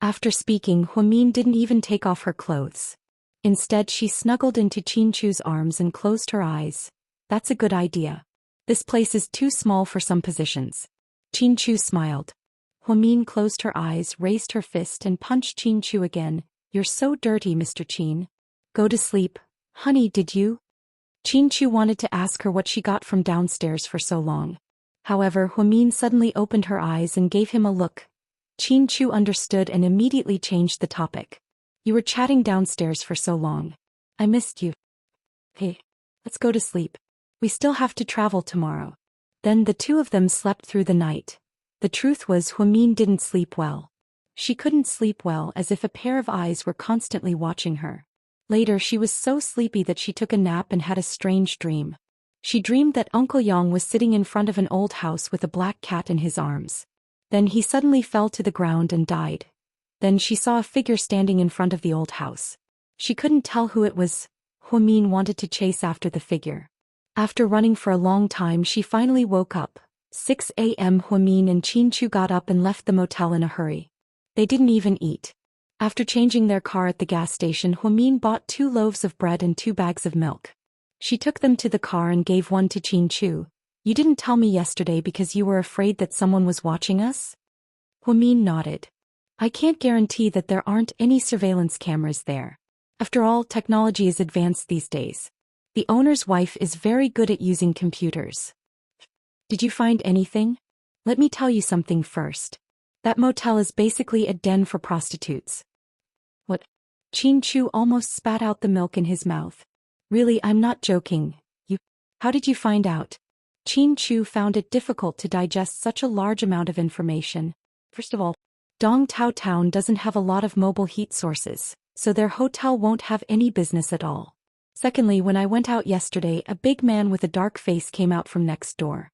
After speaking, Huamin didn't even take off her clothes. Instead, she snuggled into Chinchu's arms and closed her eyes. That's a good idea. This place is too small for some positions. Chinchu smiled. Huamin closed her eyes, raised her fist and punched Chinchu again. You're so dirty, Mr. Chin. Go to sleep. Honey, did you? Chinchu wanted to ask her what she got from downstairs for so long. However, Huamin suddenly opened her eyes and gave him a look. Chinchu understood and immediately changed the topic. You were chatting downstairs for so long. I missed you. Hey, let's go to sleep. We still have to travel tomorrow. Then the 2 of them slept through the night. The truth was Huamin didn't sleep well. She couldn't sleep well as if a pair of eyes were constantly watching her. Later she was so sleepy that she took a nap and had a strange dream. She dreamed that Uncle Yang was sitting in front of an old house with a black cat in his arms. Then he suddenly fell to the ground and died. Then she saw a figure standing in front of the old house. She couldn't tell who it was. Huamin wanted to chase after the figure. After running for a long time, she finally woke up. 6 a.m. Huamin and Chinchu got up and left the motel in a hurry. They didn't even eat. After changing their car at the gas station, Huamin bought 2 loaves of bread and 2 bags of milk. She took them to the car and gave one to Chinchu. You didn't tell me yesterday because you were afraid that someone was watching us? Huamin nodded. I can't guarantee that there aren't any surveillance cameras there. After all, technology is advanced these days. The owner's wife is very good at using computers. Did you find anything? Let me tell you something first. That motel is basically a den for prostitutes. What? Chin Chu almost spat out the milk in his mouth. Really, I'm not joking. How did you find out? Chin Chu found it difficult to digest such a large amount of information. First of all, Dong Tao Town doesn't have a lot of mobile heat sources, so their hotel won't have any business at all. Secondly, when I went out yesterday, a big man with a dark face came out from next door.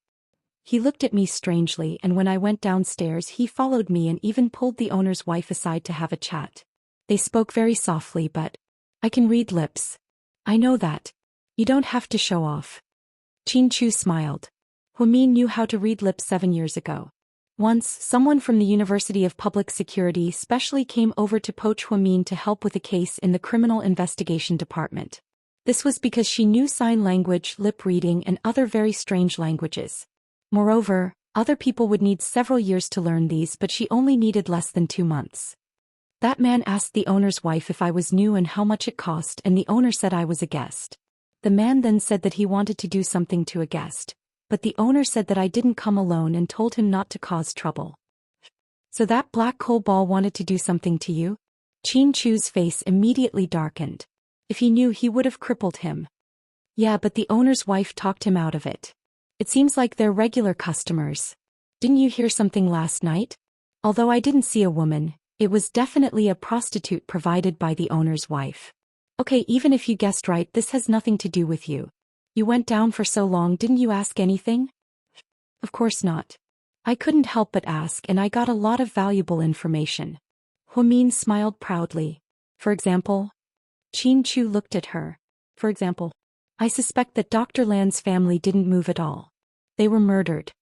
He looked at me strangely, and when I went downstairs he followed me and even pulled the owner's wife aside to have a chat. They spoke very softly, but I can read lips. I know that. You don't have to show off. Chin Chu smiled. Huamin knew how to read lips 7 years ago. Once, someone from the University of Public Security specially came over to poach Huamin to help with a case in the Criminal Investigation Department. This was because she knew sign language, lip reading, and other very strange languages. Moreover, other people would need several years to learn these, but she only needed less than 2 months. That man asked the owner's wife if I was new and how much it cost, and the owner said I was a guest. The man then said that he wanted to do something to a guest, but the owner said that I didn't come alone and told him not to cause trouble. So that black coal ball wanted to do something to you? Chin Chu's face immediately darkened. If he knew, he would have crippled him. Yeah, but the owner's wife talked him out of it. It seems like they're regular customers. Didn't you hear something last night? Although I didn't see a woman, it was definitely a prostitute provided by the owner's wife. Okay, even if you guessed right, this has nothing to do with you. You went down for so long, didn't you ask anything? Of course not. I couldn't help but ask, and I got a lot of valuable information. Huamin smiled proudly. For example? Chin Chu looked at her. For example, I suspect that Dr. Lan's family didn't move at all. They were murdered.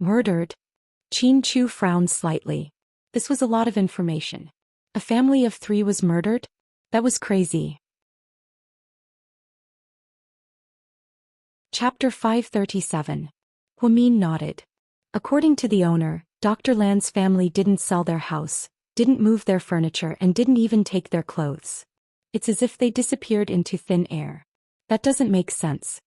Murdered? Chin Chu frowned slightly. This was a lot of information. A family of 3 was murdered? That was crazy. Chapter 537. Huamin nodded. According to the owner, Dr. Lan's family didn't sell their house, didn't move their furniture, and didn't even take their clothes. It's as if they disappeared into thin air. That doesn't make sense.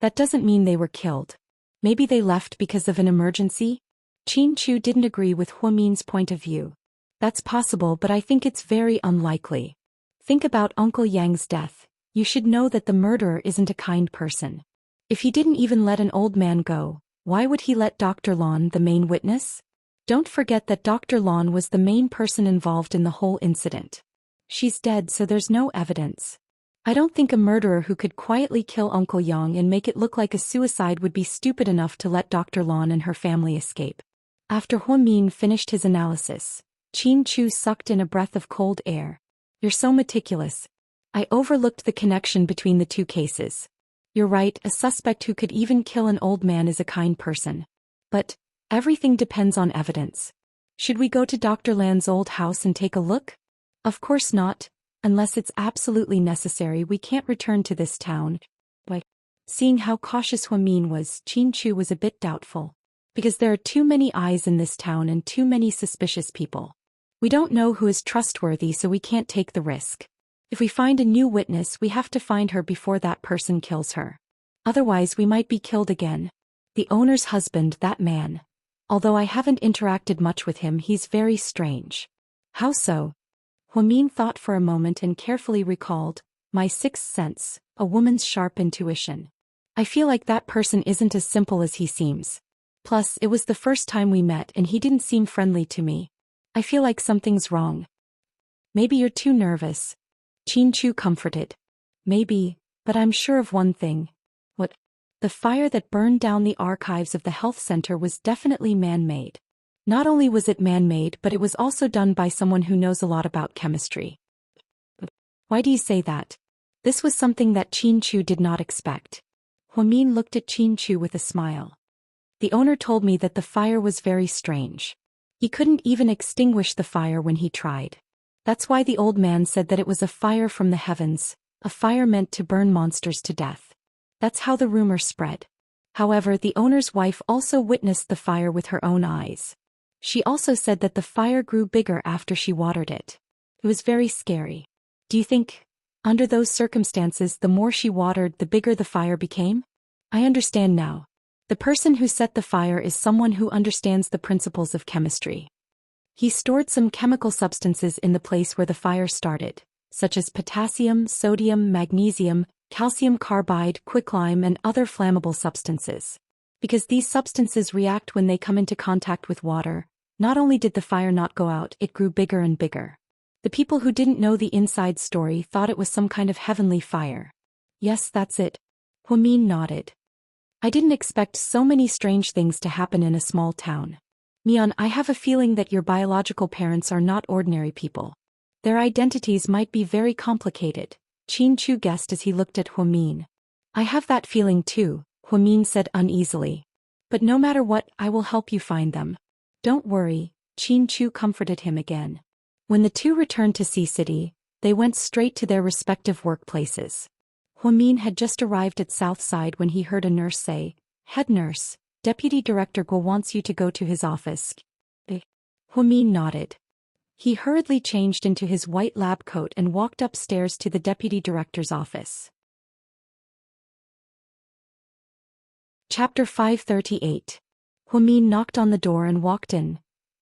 That doesn't mean they were killed. Maybe they left because of an emergency? Chin Chu didn't agree with Huamin's point of view. That's possible, but I think it's very unlikely. Think about Uncle Yang's death. You should know that the murderer isn't a kind person. If he didn't even let an old man go, why would he let Dr. Lan, the main witness? Don't forget that Dr. Lan was the main person involved in the whole incident. She's dead, so there's no evidence. I don't think a murderer who could quietly kill Uncle Yang and make it look like a suicide would be stupid enough to let Dr. Lan and her family escape. After Huamin finished his analysis, Chin Chu sucked in a breath of cold air. You're so meticulous. I overlooked the connection between the 2 cases. You're right, a suspect who could even kill an old man is a kind person. But everything depends on evidence. Should we go to Dr. Lan's old house and take a look? Of course not. Unless it's absolutely necessary, we can't return to this town. But seeing how cautious Huamin was, Chin Chu was a bit doubtful. Because there are too many eyes in this town and too many suspicious people. We don't know who is trustworthy, so we can't take the risk. If we find a new witness, we have to find her before that person kills her. Otherwise, we might be killed again. The owner's husband, that man. Although I haven't interacted much with him, he's very strange. How so? Huamin thought for a moment and carefully recalled, my 6th sense, a woman's sharp intuition. I feel like that person isn't as simple as he seems. Plus, it was the first time we met and he didn't seem friendly to me. I feel like something's wrong. Maybe you're too nervous. Chin Chu comforted. Maybe, but I'm sure of one thing. What? The fire that burned down the archives of the health center was definitely man-made. Not only was it man-made, but it was also done by someone who knows a lot about chemistry. Why do you say that? This was something that Chin Chu did not expect. Huamin looked at Chin Chu with a smile. The owner told me that the fire was very strange. He couldn't even extinguish the fire when he tried. That's why the old man said that it was a fire from the heavens, a fire meant to burn monsters to death. That's how the rumor spread. However, the owner's wife also witnessed the fire with her own eyes. She also said that the fire grew bigger after she watered it. It was very scary. Do you think, under those circumstances, the more she watered, the bigger the fire became? I understand now. The person who set the fire is someone who understands the principles of chemistry. He stored some chemical substances in the place where the fire started, such as potassium, sodium, magnesium, calcium carbide, quicklime, and other flammable substances. Because these substances react when they come into contact with water, not only did the fire not go out, it grew bigger and bigger. The people who didn't know the inside story thought it was some kind of heavenly fire. Yes, that's it. Huamin nodded. I didn't expect so many strange things to happen in a small town. Mian, I have a feeling that your biological parents are not ordinary people. Their identities might be very complicated, Qin Chu guessed as he looked at Huamin. I have that feeling too, Huamin said uneasily. But no matter what, I will help you find them. Don't worry, Qin Chu comforted him again. When the two returned to Sea City, they went straight to their respective workplaces. Huamin had just arrived at Southside when he heard a nurse say, "Head nurse, Deputy Director Guo wants you to go to his office." Huamin nodded. He hurriedly changed into his white lab coat and walked upstairs to the Deputy Director's office. Chapter 538. Huamin knocked on the door and walked in.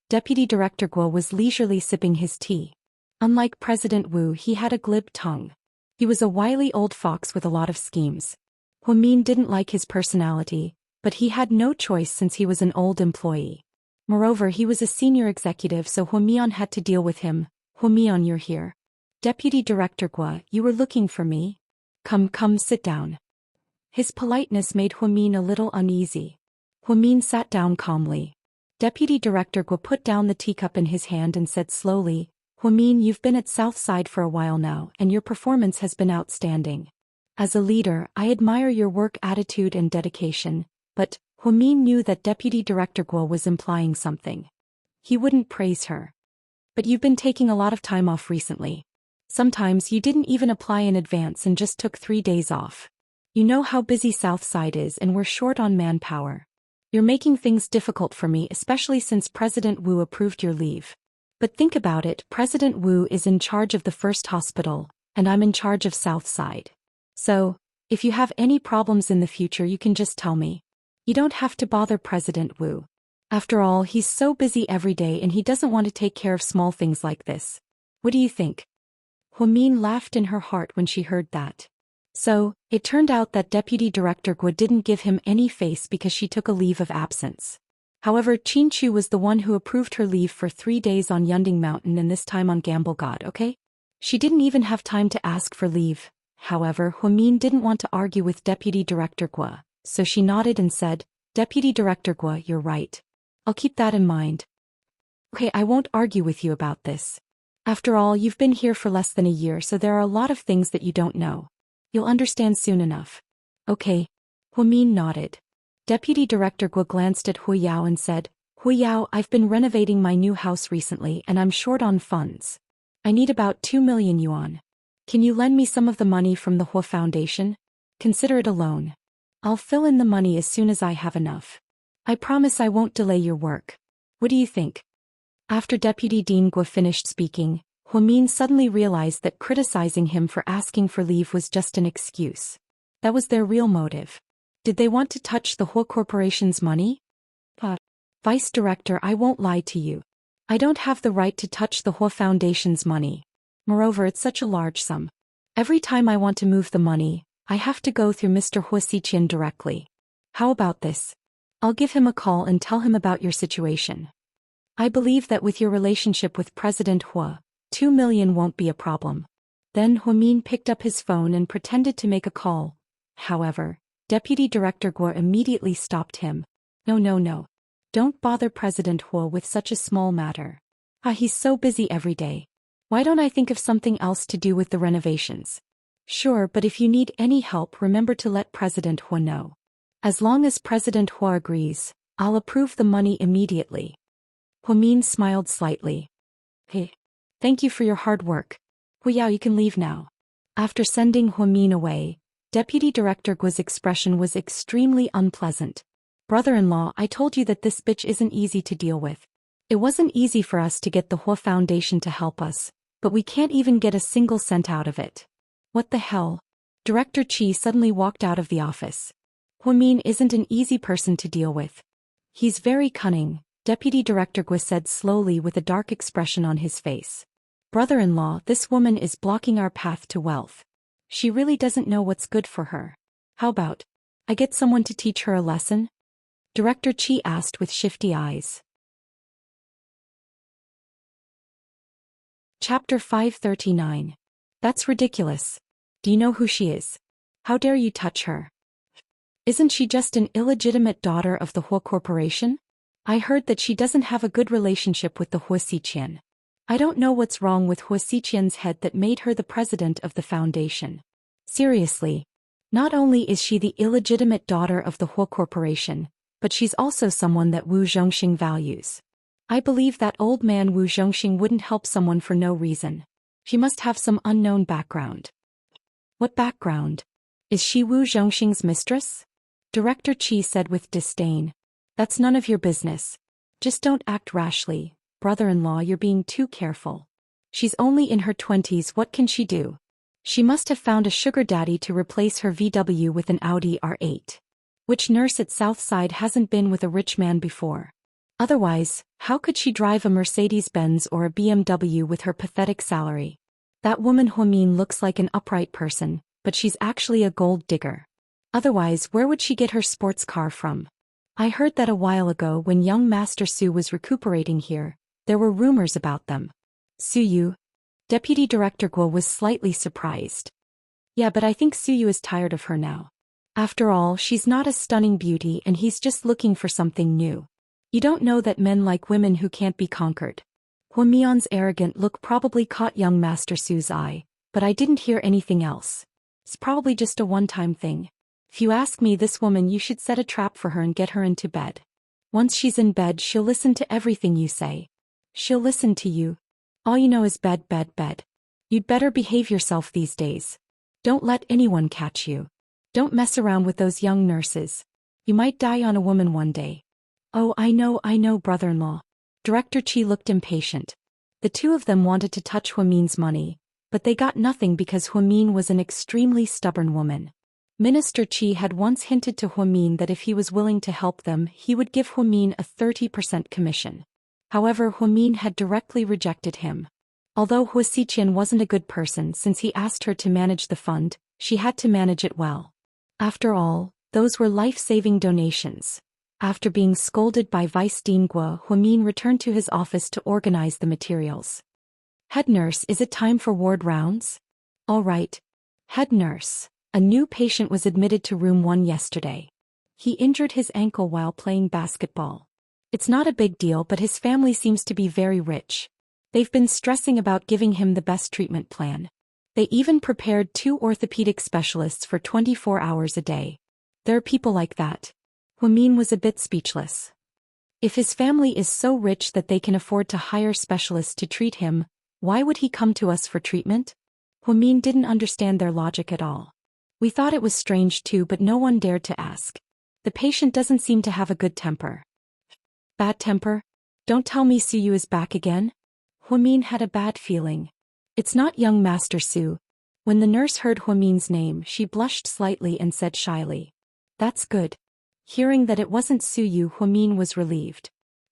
Deputy Director Guo was leisurely sipping his tea. Unlike President Wu, he had a glib tongue. He was a wily old fox with a lot of schemes. Huamin didn't like his personality, but he had no choice since he was an old employee. Moreover, he was a senior executive, so Huamian had to deal with him. Huamian, you're here. Deputy Director Guo, you were looking for me? Come, sit down. His politeness made Huamin a little uneasy. Huamin sat down calmly. Deputy Director Guo put down the teacup in his hand and said slowly, Huamin, you've been at Southside for a while now, and your performance has been outstanding. As a leader, I admire your work attitude and dedication, but Huamin knew that Deputy Director Guo was implying something. He wouldn't praise her. But you've been taking a lot of time off recently. Sometimes you didn't even apply in advance and just took 3 days off. You know how busy Southside is and we're short on manpower. You're making things difficult for me, especially since President Wu approved your leave. But think about it, President Wu is in charge of the first hospital, and I'm in charge of Southside. So, if you have any problems in the future, you can just tell me. You don't have to bother President Wu. After all, he's so busy every day and he doesn't want to take care of small things like this. What do you think? Huamin laughed in her heart when she heard that. So, it turned out that Deputy Director Guo didn't give him any face because she took a leave of absence. However, Qin Chu was the one who approved her leave for 3 days on Yunding Mountain and this time on Gamble God, okay? She didn't even have time to ask for leave. However, Huamin didn't want to argue with Deputy Director Guo, so she nodded and said, Deputy Director Guo, you're right. I'll keep that in mind. Okay, I won't argue with you about this. After all, you've been here for less than a year, so there are a lot of things that you don't know. You'll understand soon enough. Okay. Huamin nodded. Deputy Director Guo glanced at Hu Yao and said, Hu Yao, I've been renovating my new house recently and I'm short on funds. I need about 2 million yuan. Can you lend me some of the money from the Hua Foundation? Consider it a loan. I'll fill in the money as soon as I have enough. I promise I won't delay your work. What do you think? After Deputy Dean Guo finished speaking, Huamin suddenly realized that criticizing him for asking for leave was just an excuse. That was their real motive. Did they want to touch the Hua Corporation's money? Vice Director, I won't lie to you. I don't have the right to touch the Hua Foundation's money. Moreover, it's such a large sum. Every time I want to move the money, I have to go through Mr. Hua Xiqian directly. How about this? I'll give him a call and tell him about your situation. I believe that with your relationship with President Hua, 2 million won't be a problem. Then Huamin picked up his phone and pretended to make a call. However, Deputy Director Guo immediately stopped him. No. Don't bother President Hua with such a small matter. He's so busy every day. Why don't I think of something else to do with the renovations? Sure, but if you need any help, remember to let President Hua know. As long as President Hua agrees, I'll approve the money immediately. Huamin smiled slightly. Hey. Thank you for your hard work. Hu Yao, you can leave now. After sending Huamin away, Deputy Director Guo's expression was extremely unpleasant. Brother-in-law, I told you that this bitch isn't easy to deal with. It wasn't easy for us to get the Hua Foundation to help us, but we can't even get a single cent out of it. What the hell? Director Qi suddenly walked out of the office. Huamin isn't an easy person to deal with. He's very cunning, Deputy Director Gua said slowly with a dark expression on his face. Brother-in-law, this woman is blocking our path to wealth. She really doesn't know what's good for her. How about I get someone to teach her a lesson? Director Chi asked with shifty eyes. Chapter 539. That's ridiculous. Do you know who she is? How dare you touch her? Isn't she just an illegitimate daughter of the Hua Corporation? I heard that she doesn't have a good relationship with the Hua Xiqian. I don't know what's wrong with Hua Xiqian's head that made her the president of the foundation. Seriously. Not only is she the illegitimate daughter of the Hua Corporation, but she's also someone that Wu Zhongxing values. I believe that old man Wu Zhongxing wouldn't help someone for no reason. She must have some unknown background. What background? Is she Wu Zhongxing's mistress? Director Qi said with disdain. That's none of your business. Just don't act rashly, brother-in-law, you're being too careful. She's only in her 20s, what can she do? She must have found a sugar daddy to replace her VW with an Audi R8. Which nurse at Southside hasn't been with a rich man before? Otherwise, how could she drive a Mercedes-Benz or a BMW with her pathetic salary? That woman Huamin looks like an upright person, but she's actually a gold digger. Otherwise, where would she get her sports car from? I heard that a while ago when young Master Su was recuperating here, there were rumors about them. Su Yu? Deputy Director Guo was slightly surprised. Yeah, but I think Su Yu is tired of her now. After all, she's not a stunning beauty and he's just looking for something new. You don't know that men like women who can't be conquered. Hua Mian's arrogant look probably caught young Master Su's eye, but I didn't hear anything else. It's probably just a one-time thing. If you ask me, this woman, you should set a trap for her and get her into bed. Once she's in bed, she'll listen to everything you say. She'll listen to you. All you know is bed, bed, bed. You'd better behave yourself these days. Don't let anyone catch you. Don't mess around with those young nurses. You might die on a woman one day. Oh, I know, brother-in-law. Director Qi looked impatient. The two of them wanted to touch Huamin's money, but they got nothing because Huamin was an extremely stubborn woman. Minister Qi had once hinted to Huamin that if he was willing to help them, he would give Huamin a 30% commission. However, Huamin had directly rejected him. Although Hua Xiqian wasn't a good person since he asked her to manage the fund, she had to manage it well. After all, those were life-saving donations. After being scolded by Vice Dean Guo, Huamin returned to his office to organize the materials. Head nurse, is it time for ward rounds? All right. Head nurse. A new patient was admitted to room 1 yesterday. He injured his ankle while playing basketball. It's not a big deal, but his family seems to be very rich. They've been stressing about giving him the best treatment plan. They even prepared 2 orthopedic specialists for 24 hours a day. There are people like that. Huamin was a bit speechless. If his family is so rich that they can afford to hire specialists to treat him, why would he come to us for treatment? Huamin didn't understand their logic at all. We thought it was strange too, but no one dared to ask. The patient doesn't seem to have a good temper. Bad temper? Don't tell me Su Yu is back again? Huamin had a bad feeling. It's not young Master Su. When the nurse heard Huamin's name, she blushed slightly and said shyly. That's good. Hearing that it wasn't Su Yu, Huamin was relieved.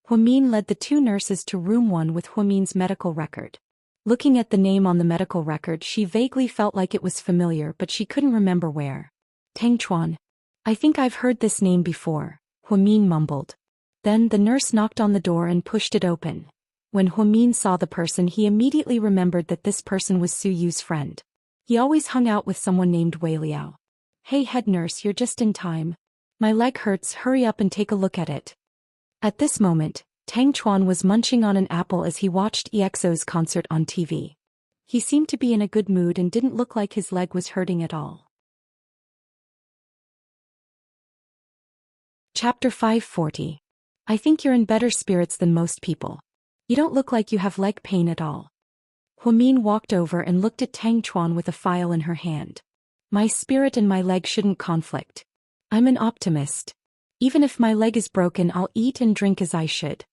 Huamin led the 2 nurses to room 1 with Huamin's medical record. Looking at the name on the medical record, she vaguely felt like it was familiar, but she couldn't remember where. Tang Chuan. I think I've heard this name before, Huamin mumbled. Then the nurse knocked on the door and pushed it open. When Huamin saw the person, he immediately remembered that this person was Su Yu's friend. He always hung out with someone named Wei Liao. Hey head nurse, you're just in time. My leg hurts, hurry up and take a look at it. At this moment, Tang Chuan was munching on an apple as he watched EXO's concert on TV. He seemed to be in a good mood and didn't look like his leg was hurting at all. Chapter 540. I think you're in better spirits than most people. You don't look like you have leg pain at all. Huamin walked over and looked at Tang Chuan with a file in her hand. My spirit and my leg shouldn't conflict. I'm an optimist. Even if my leg is broken, I'll eat and drink as I should.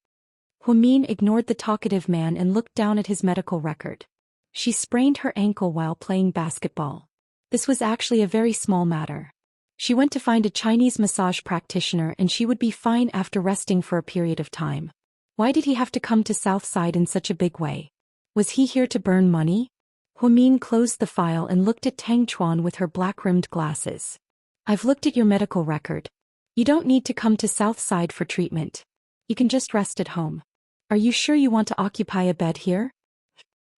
Huamin ignored the talkative man and looked down at his medical record. She sprained her ankle while playing basketball. This was actually a very small matter. She went to find a Chinese massage practitioner and she would be fine after resting for a period of time. Why did he have to come to Southside in such a big way? Was he here to burn money? Huamin closed the file and looked at Tang Chuan with her black-rimmed glasses. I've looked at your medical record. You don't need to come to Southside for treatment. You can just rest at home. Are you sure you want to occupy a bed here?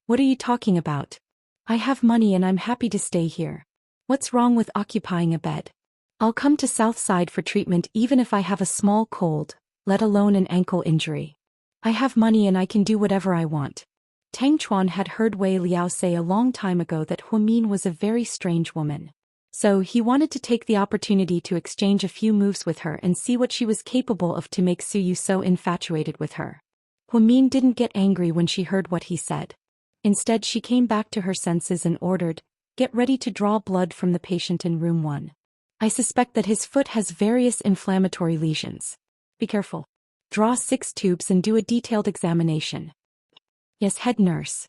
What are you talking about? I have money and I'm happy to stay here. What's wrong with occupying a bed? I'll come to Southside for treatment even if I have a small cold, let alone an ankle injury. I have money and I can do whatever I want. Tang Chuan had heard Wei Liao say a long time ago that Huamin was a very strange woman. So he wanted to take the opportunity to exchange a few moves with her and see what she was capable of to make Su Yu so infatuated with her. Huamin didn't get angry when she heard what he said. Instead she came back to her senses and ordered, "Get ready to draw blood from the patient in room 1. I suspect that his foot has various inflammatory lesions. Be careful. Draw 6 tubes and do a detailed examination." "Yes, head nurse."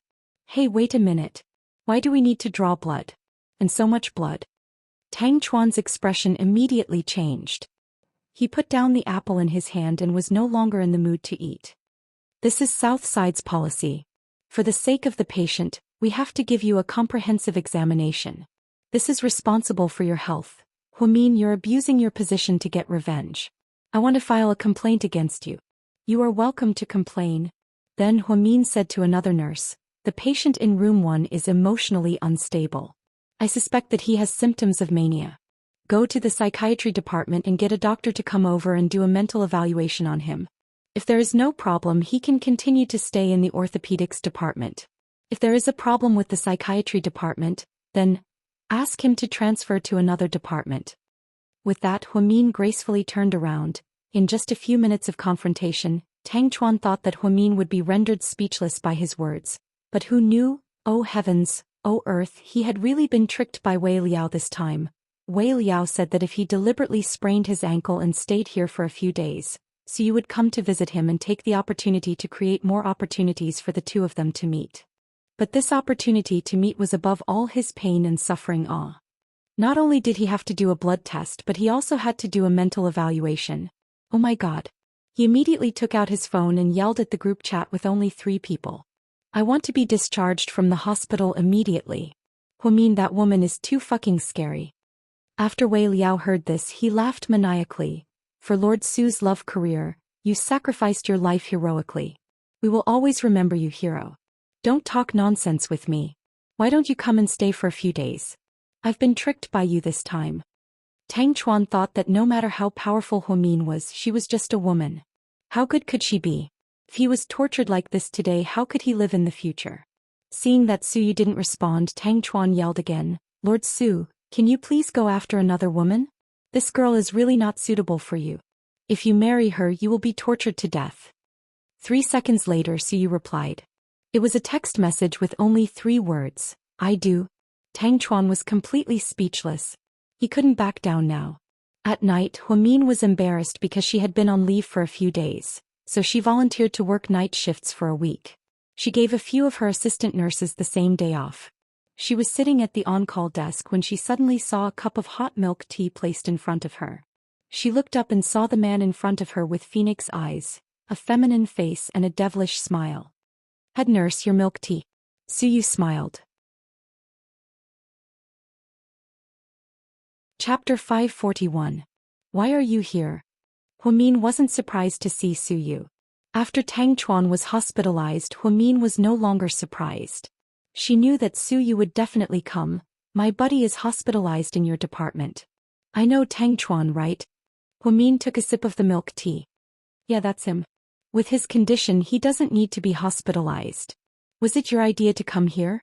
"Hey, wait a minute. Why do we need to draw blood? And so much blood?" Tang Chuan's expression immediately changed. He put down the apple in his hand and was no longer in the mood to eat. "This is Southside's policy. For the sake of the patient, we have to give you a comprehensive examination. This is responsible for your health. Huamin, you're abusing your position to get revenge. I want to file a complaint against you." "You are welcome to complain." Then Huamin said to another nurse, "The patient in room 1 is emotionally unstable. I suspect that he has symptoms of mania. Go to the psychiatry department and get a doctor to come over and do a mental evaluation on him. If there is no problem, he can continue to stay in the orthopedics department. If there is a problem with the psychiatry department, then ask him to transfer to another department." With that, Huamin gracefully turned around. In just a few minutes of confrontation, Tang Chuan thought that Huamin would be rendered speechless by his words. But who knew? Oh heavens, oh earth, he had really been tricked by Wei Liao this time. Wei Liao said that if he deliberately sprained his ankle and stayed here for a few days, so you would come to visit him and take the opportunity to create more opportunities for the two of them to meet. But this opportunity to meet was above all his pain and suffering awe. Not only did he have to do a blood test, but he also had to do a mental evaluation. Oh my God. He immediately took out his phone and yelled at the group chat with only 3 people. "I want to be discharged from the hospital immediately. Huamin, that woman is too fucking scary." After Wei Liao heard this, he laughed maniacally. "For Lord Su's love career, you sacrificed your life heroically. We will always remember you, hero. Don't talk nonsense with me. Why don't you come and stay for a few days? I've been tricked by you this time." Tang Chuan thought that no matter how powerful Huamin was, she was just a woman. How good could she be? If he was tortured like this today, how could he live in the future? Seeing that Su Yu didn't respond, Tang Chuan yelled again, "Lord Su, can you please go after another woman? This girl is really not suitable for you. If you marry her, you will be tortured to death." 3 seconds later, Su Yu replied. It was a text message with only 3 words, "I do." Tang Chuan was completely speechless. He couldn't back down now. At night, Huamin was embarrassed because she had been on leave for a few days, so she volunteered to work night shifts for a week. She gave a few of her assistant nurses the same day off. She was sitting at the on-call desk when she suddenly saw a cup of hot milk tea placed in front of her. She looked up and saw the man in front of her with phoenix eyes, a feminine face and a devilish smile. "Head nurse, your milk tea." Su Yu smiled. Chapter 541. Why are you here? Huamin wasn't surprised to see Su Yu. After Tang Chuan was hospitalized, Huamin was no longer surprised. She knew that Su Yu would definitely come. "My buddy is hospitalized in your department." "I know Tang Chuan, right?" Huamin took a sip of the milk tea. "Yeah, that's him. With his condition, he doesn't need to be hospitalized. Was it your idea to come here?"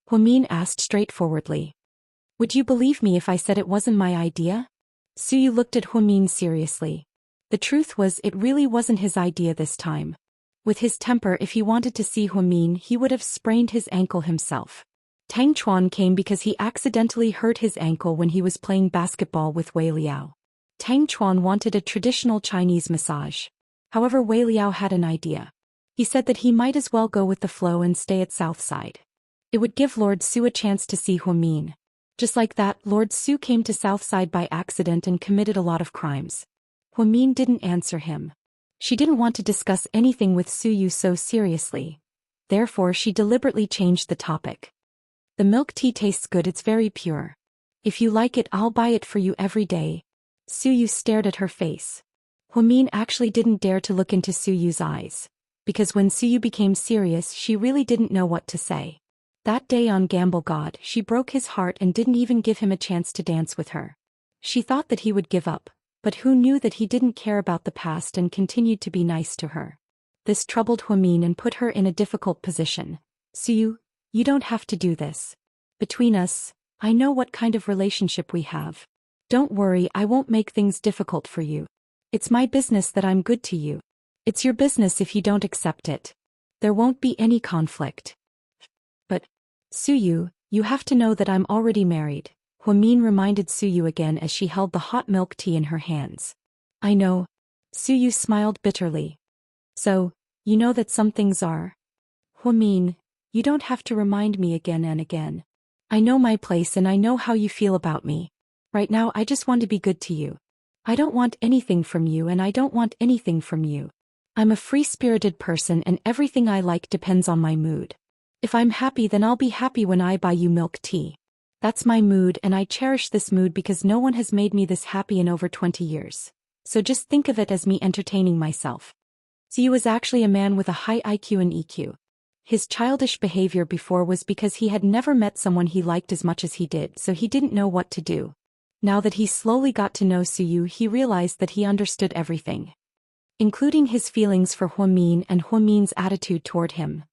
Huamin asked straightforwardly. "Would you believe me if I said it wasn't my idea?" Su Yu looked at Huamin seriously. The truth was, it really wasn't his idea this time. With his temper, if he wanted to see Huamin, he would have sprained his ankle himself. Tang Chuan came because he accidentally hurt his ankle when he was playing basketball with Wei Liao. Tang Chuan wanted a traditional Chinese massage. However, Wei Liao had an idea. He said that he might as well go with the flow and stay at Southside. It would give Lord Su a chance to see Huamin. Just like that, Lord Su came to Southside by accident and committed a lot of crimes. Huamin didn't answer him. She didn't want to discuss anything with Suyu so seriously. Therefore she deliberately changed the topic. The milk tea tastes good, it's very pure. If you like it, I'll buy it for you every day. Suyu stared at her face. Hwamin actually didn't dare to look into Suyu's eyes, because when Suyu became serious she really didn't know what to say. That day on Gamble God she broke his heart and didn't even give him a chance to dance with her. She thought that he would give up, but who knew that he didn't care about the past and continued to be nice to her. This troubled Hwamin and put her in a difficult position. Suyu, you don't have to do this. Between us, I know what kind of relationship we have. Don't worry, I won't make things difficult for you. It's my business that I'm good to you. It's your business if you don't accept it. There won't be any conflict. But, Suyu, you have to know that I'm already married, Hwamin reminded Suyu again as she held the hot milk tea in her hands. I know. Suyu smiled bitterly. So, you know that some things are? Hwamin, you don't have to remind me again and again. I know my place and I know how you feel about me. Right now I just want to be good to you. I don't want anything from you and I don't want anything from you. I'm a free-spirited person and everything I like depends on my mood. If I'm happy then I'll be happy when I buy you milk tea. That's my mood and I cherish this mood because no one has made me this happy in over 20 years. So just think of it as me entertaining myself. Suyu is actually a man with a high IQ and EQ. His childish behavior before was because he had never met someone he liked as much as he did, so he didn't know what to do. Now that he slowly got to know Suyu, he realized that he understood everything, including his feelings for Hwamin and Hwamin's attitude toward him.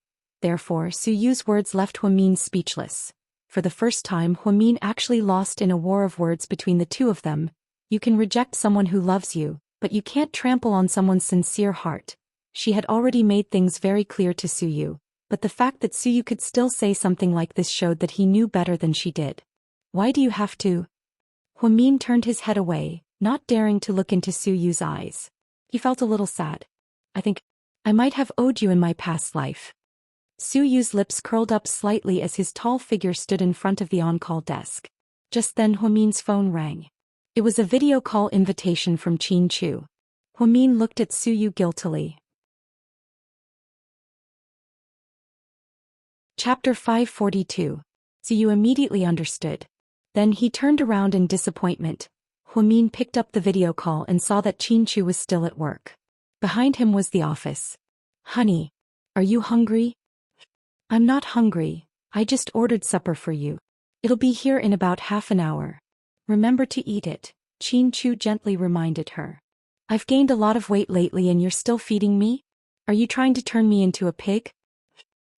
Therefore, Suyu's words left Hwamin speechless. For the first time, Hwamin actually lost in a war of words between the two of them. You can reject someone who loves you, but you can't trample on someone's sincere heart. She had already made things very clear to Suyu, but the fact that Suyu could still say something like this showed that he knew better than she did. Why do you have to? Hwamin turned his head away, not daring to look into Suyu's eyes. He felt a little sad. I think I might have owed you in my past life. Suyu's lips curled up slightly as his tall figure stood in front of the on-call desk. Just then Hwamin's phone rang. It was a video call invitation from Chin Chu. Hwamin looked at Suyu guiltily. Chapter 542. Suyu immediately understood. Then he turned around in disappointment. Hwamin picked up the video call and saw that Chin Chu was still at work. Behind him was the office. Honey, are you hungry? I'm not hungry, I just ordered supper for you. It'll be here in about half an hour. Remember to eat it, Chin Chu gently reminded her. I've gained a lot of weight lately and you're still feeding me? Are you trying to turn me into a pig?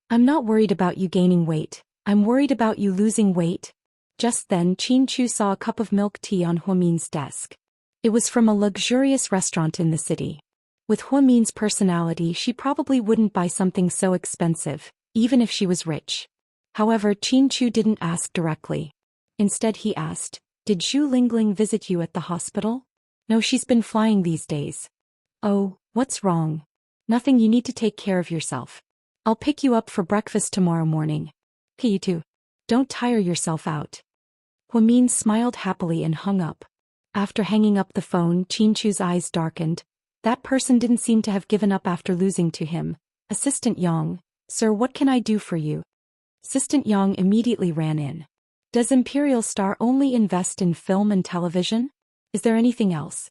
I'm not worried about you gaining weight, I'm worried about you losing weight. Just then Chin Chu saw a cup of milk tea on Hwamin's desk. It was from a luxurious restaurant in the city. With Hwamin's personality she probably wouldn't buy something so expensive, even if she was rich. However, Chin Chu didn't ask directly. Instead he asked, did Zhu Lingling visit you at the hospital? No, she's been flying these days. Oh, what's wrong? Nothing, you need to take care of yourself. I'll pick you up for breakfast tomorrow morning. Okay, you two. Don't tire yourself out. Hwamin smiled happily and hung up. After hanging up the phone, Chin Chu's eyes darkened. That person didn't seem to have given up after losing to him. Assistant Yang. Sir, what can I do for you? Assistant Yang immediately ran in. Does Imperial Star only invest in film and television? Is there anything else?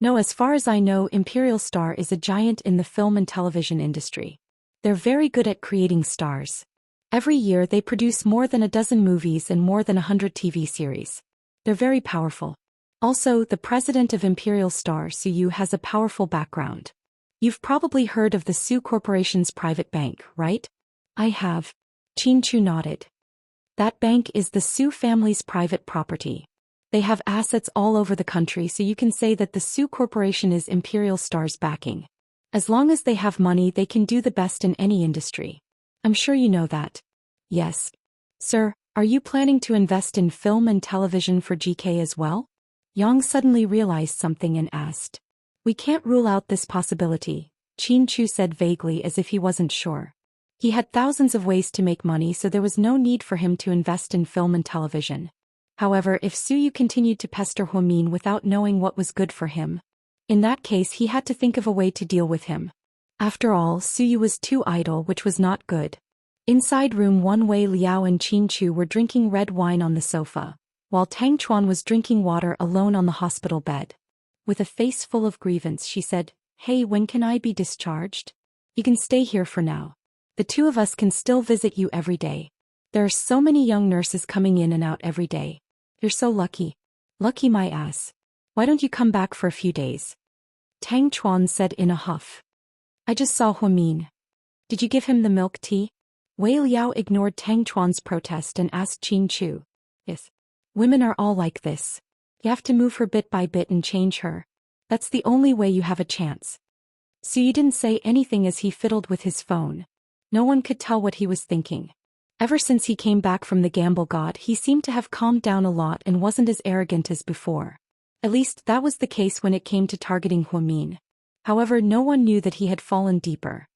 No, as far as I know, Imperial Star is a giant in the film and television industry. They're very good at creating stars. Every year they produce more than a dozen movies and more than 100 TV series. They're very powerful. Also, the president of Imperial Star, Suyu, has a powerful background. You've probably heard of the Su Corporation's private bank, right? I have. Chin Chu nodded. That bank is the Su family's private property. They have assets all over the country, so you can say that the Su Corporation is Imperial Star's backing. As long as they have money, they can do the best in any industry. I'm sure you know that. Yes. Sir, are you planning to invest in film and television for GK as well? Yang suddenly realized something and asked. We can't rule out this possibility, Chin Chu said vaguely as if he wasn't sure. He had thousands of ways to make money, so there was no need for him to invest in film and television. However, if Suyu continued to pester Hwamin without knowing what was good for him, In that case he had to think of a way to deal with him. After all, Suyu was too idle, which was not good. Inside room 1, Wei Liao and Qin Chu were drinking red wine on the sofa, while Tang Chuan was drinking water alone on the hospital bed. With a face full of grievance she said, "Hey, when can I be discharged? You can stay here for now. The two of us can still visit you every day. There are so many young nurses coming in and out every day. You're so lucky." "Lucky my ass. Why don't you come back for a few days?" Tang Chuan said in a huff. "I just saw Huamin. Did you give him the milk tea?" Wei Liao ignored Tang Chuan's protest and asked Qin Chu. "Yes. Women are all like this. You have to move her bit by bit and change her. That's the only way you have a chance." Suyu didn't say anything as he fiddled with his phone. No one could tell what he was thinking. Ever since he came back from the gamble god, he seemed to have calmed down a lot and wasn't as arrogant as before. At least that was the case when it came to targeting Huamin. However, no one knew that he had fallen deeper.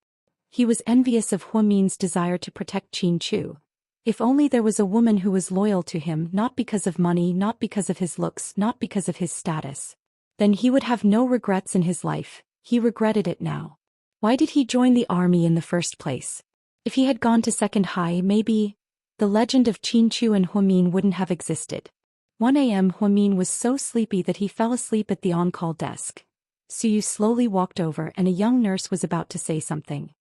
He was envious of Huamin's desire to protect Qin Chu. If only there was a woman who was loyal to him, not because of money, not because of his looks, not because of his status. Then he would have no regrets in his life. He regretted it now. Why did he join the army in the first place? If he had gone to second high, maybe the legend of Qin Chu and Huamin wouldn't have existed. 1 a.m. Huamin was so sleepy that he fell asleep at the on-call desk. Suyu slowly walked over and a young nurse was about to say something.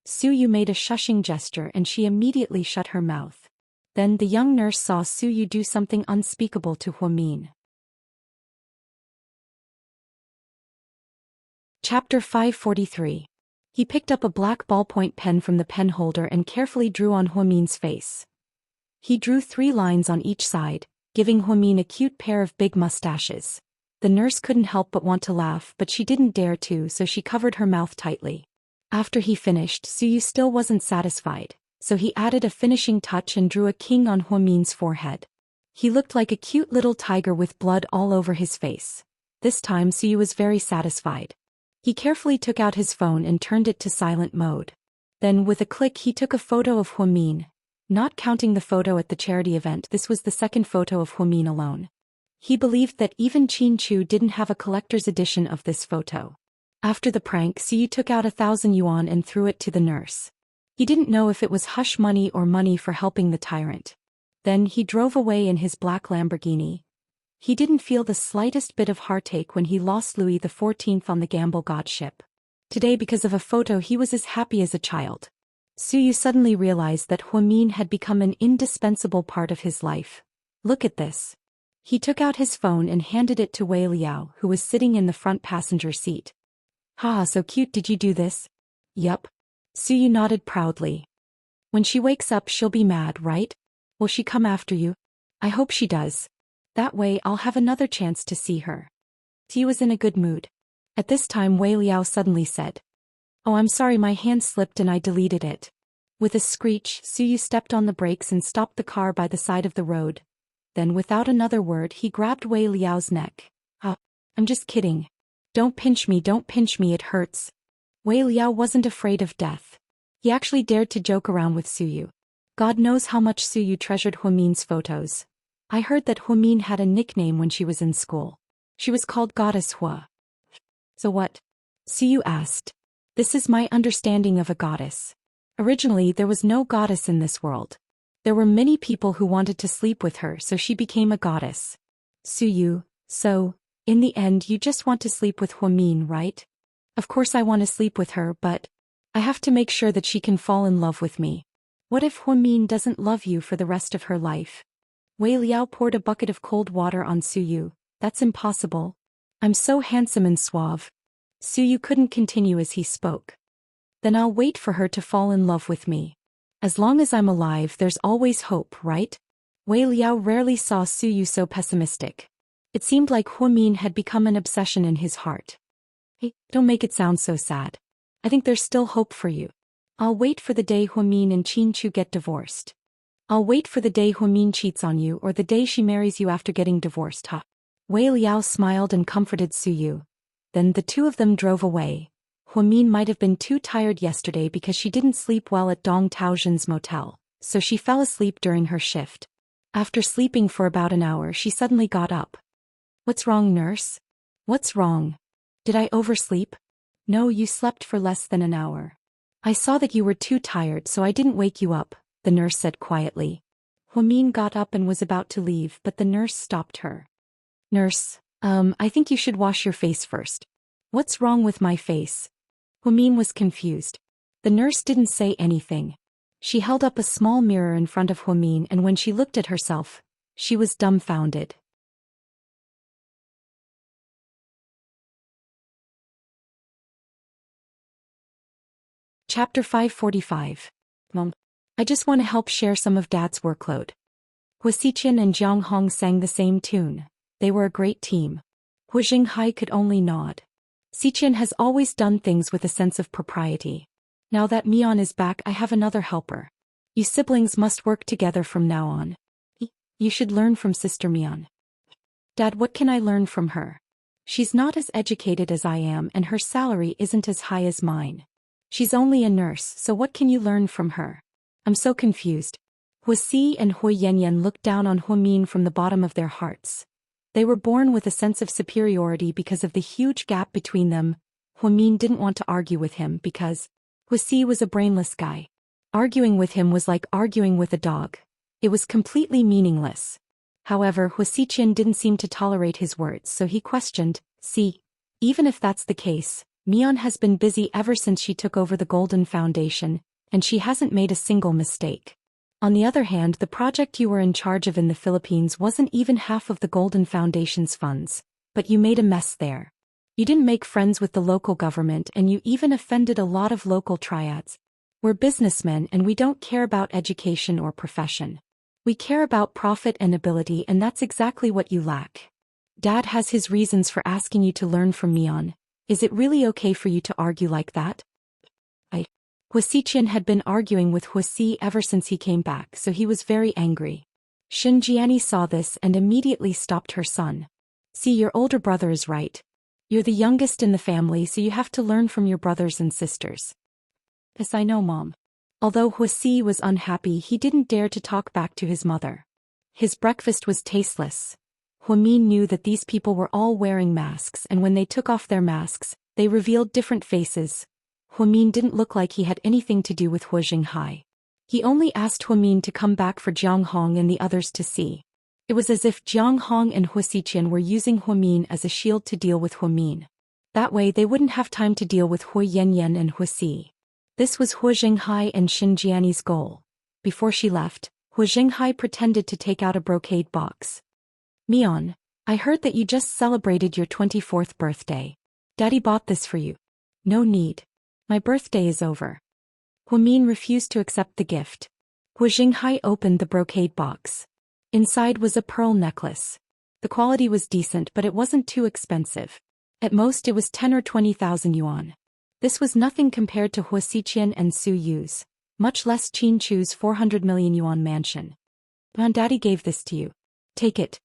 Suyu made a shushing gesture and she immediately shut her mouth. Then the young nurse saw Suyu do something unspeakable to Huamin. Chapter 543. He picked up a black ballpoint pen from the pen holder and carefully drew on Huamin's face. He drew 3 lines on each side, giving Huamin a cute pair of big mustaches. The nurse couldn't help but want to laugh, but she didn't dare to, so she covered her mouth tightly. After he finished, Suyu still wasn't satisfied, so he added a finishing touch and drew a king on Huamin's forehead. He looked like a cute little tiger with blood all over his face. This time Suyu was very satisfied. He carefully took out his phone and turned it to silent mode. Then with a click he took a photo of Huamin. Not counting the photo at the charity event, this was the second photo of Huamin alone. He believed that even Qin Chu didn't have a collector's edition of this photo. After the prank, Suyu took out 1,000 yuan and threw it to the nurse. He didn't know if it was hush money or money for helping the tyrant. Then he drove away in his black Lamborghini. He didn't feel the slightest bit of heartache when he lost Louis XIV on the gamble god ship. Today, because of a photo, he was as happy as a child. Suyu suddenly realized that Huamin had become an indispensable part of his life. Look at this. He took out his phone and handed it to Wei Liao, who was sitting in the front passenger seat. "Haha, so cute, did you do this?" "Yup." Suyu nodded proudly. "When she wakes up she'll be mad, right? Will she come after you?" "I hope she does. That way I'll have another chance to see her." He was in a good mood. At this time Wei Liao suddenly said, "Oh, I'm sorry, my hand slipped and I deleted it." With a screech, Suyu stepped on the brakes and stopped the car by the side of the road. Then without another word he grabbed Wei Liao's neck. I'm just kidding. Don't pinch me, it hurts." Wei Liao wasn't afraid of death. He actually dared to joke around with Suyu. God knows how much Suyu treasured Huamin's photos. I heard that Huamin had a nickname when she was in school. She was called Goddess Hua. "So what?" Suyu asked. "This is my understanding of a goddess. Originally there was no goddess in this world. There were many people who wanted to sleep with her, so she became a goddess." "Suyu, so, in the end you just want to sleep with Huamin, right?" "Of course I want to sleep with her, but I have to make sure that she can fall in love with me. What if Huamin doesn't love you for the rest of her life?" Wei Liao poured a bucket of cold water on Suyu. "That's impossible. I'm so handsome and suave." Suyu couldn't continue as he spoke. "Then I'll wait for her to fall in love with me. As long as I'm alive there's always hope, right?" Wei Liao rarely saw Suyu so pessimistic. It seemed like Huamin had become an obsession in his heart. "Hey, don't make it sound so sad. I think there's still hope for you. I'll wait for the day Huamin and Qin Chu get divorced. I'll wait for the day Huamin cheats on you or the day she marries you after getting divorced, huh?" Wei Liao smiled and comforted Suyu. Then the two of them drove away. Huamin might have been too tired yesterday because she didn't sleep well at Dong Taozhen's motel, so she fell asleep during her shift. After sleeping for about an hour she suddenly got up. "What's wrong, nurse?" What's wrong? Did I oversleep? No, you slept for less than an hour. I saw that you were too tired so I didn't wake you up, the nurse said quietly. Huamin got up and was about to leave but the nurse stopped her. Nurse, I think you should wash your face first. What's wrong with my face? Huamin was confused. The nurse didn't say anything. She held up a small mirror in front of Huamin and when she looked at herself, she was dumbfounded. Chapter 545. Mom, I just want to help share some of Dad's workload. Hua Xiqian and Jiang Hong sang the same tune. They were a great team. Hua Jinghai could only nod. Xiqian has always done things with a sense of propriety. Now that Mian is back, I have another helper. You siblings must work together from now on. You should learn from Sister Mian. Dad, what can I learn from her? She's not as educated as I am and her salary isn't as high as mine. She's only a nurse, so what can you learn from her? I'm so confused. Hua Si and Hua Yanyan looked down on Huamin from the bottom of their hearts. They were born with a sense of superiority because of the huge gap between them. Huamin didn't want to argue with him because Hua Si was a brainless guy. Arguing with him was like arguing with a dog. It was completely meaningless. However, Hua Xiqian didn't seem to tolerate his words, so he questioned, See, even if that's the case, Mian has been busy ever since she took over the Golden Foundation, and she hasn't made a single mistake. On the other hand, the project you were in charge of in the Philippines wasn't even half of the Golden Foundation's funds, but you made a mess there. You didn't make friends with the local government and you even offended a lot of local triads. We're businessmen and we don't care about education or profession. We care about profit and ability, and that's exactly what you lack. Dad has his reasons for asking you to learn from Mian. Is it really okay for you to argue like that? Hua Xiqian had been arguing with Hua Si ever since he came back, so he was very angry. Xin Jiani saw this and immediately stopped her son. See, your older brother is right. You're the youngest in the family, so you have to learn from your brothers and sisters. Yes, I know, Mom. Although Hua Si was unhappy, he didn't dare to talk back to his mother. His breakfast was tasteless. Huamin knew that these people were all wearing masks, and when they took off their masks, they revealed different faces. Huamin didn't look like he had anything to do with Hua Jinghai. He only asked Huamin to come back for Jiang Hong and the others to see. It was as if Jiang Hong and Hua Xiqian were using Huamin as a shield to deal with Huamin. That way they wouldn't have time to deal with Hua Yanyan and Hua Si. This was Hua Jinghai and Xin Jiani's goal. Before she left, Hua Jinghai pretended to take out a brocade box. Mian, I heard that you just celebrated your 24th birthday. Daddy bought this for you. No need. My birthday is over. Huamin refused to accept the gift. Hua Jinghai opened the brocade box. Inside was a pearl necklace. The quality was decent, but it wasn't too expensive. At most it was 10 or 20,000 yuan. This was nothing compared to Hua Xiqian and Su Yu's, much less Qin Chu's 400 million yuan mansion. Daddy gave this to you. Take it.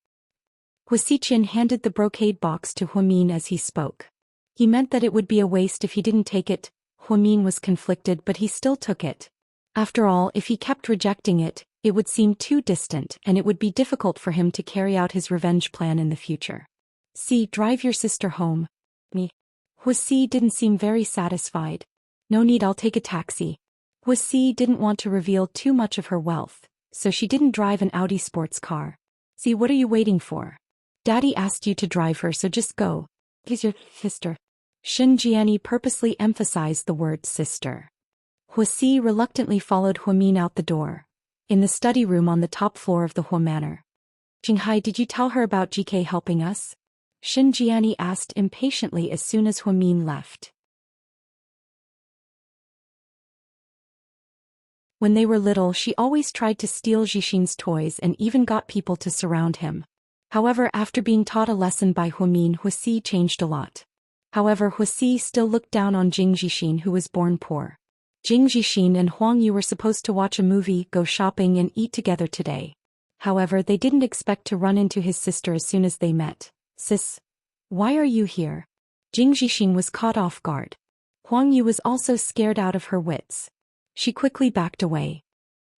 Hua Xiqian handed the brocade box to Huamin as he spoke. He meant that it would be a waste if he didn't take it. Huamin was conflicted, but he still took it. After all, if he kept rejecting it, it would seem too distant and it would be difficult for him to carry out his revenge plan in the future. See, drive your sister home. Me. Hua Si didn't seem very satisfied. No need, I'll take a taxi. Hua Si didn't want to reveal too much of her wealth, so she didn't drive an Audi sports car. See, what are you waiting for? Daddy asked you to drive her, so just go. He's your sister. Xin Jiani purposely emphasized the word sister. Hua Si reluctantly followed Huamin out the door. In the study room on the top floor of the Hua Manor. Jinghai, did you tell her about GK helping us? Xin Jiani asked impatiently as soon as Huamin left. When they were little, she always tried to steal Jixin's toys and even got people to surround him. However, after being taught a lesson by Huamin, Hua Si changed a lot. However, Hua Si still looked down on Jing Jixin, who was born poor. Jing Jixin and Huang Yu were supposed to watch a movie, go shopping and eat together today. However, they didn't expect to run into his sister as soon as they met. Sis, why are you here? Jing Jixin was caught off guard. Huang Yu was also scared out of her wits. She quickly backed away.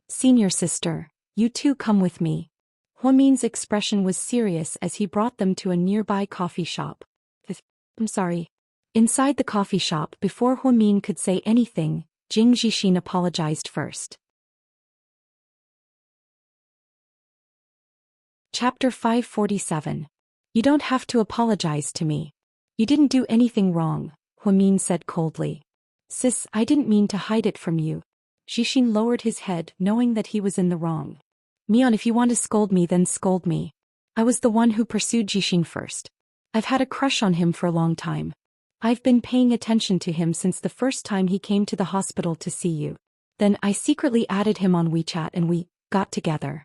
Senior sister, you too come with me. Huamin's expression was serious as he brought them to a nearby coffee shop. I'm sorry. Inside the coffee shop, before Huamin could say anything, Jing Jixin apologized first. Chapter 547. You don't have to apologize to me. You didn't do anything wrong, Huamin said coldly. Sis, I didn't mean to hide it from you. Jixin lowered his head, knowing that he was in the wrong. Mian, if you want to scold me, then scold me. I was the one who pursued Jixin first. I've had a crush on him for a long time. I've been paying attention to him since the first time he came to the hospital to see you. Then I secretly added him on WeChat and we got together.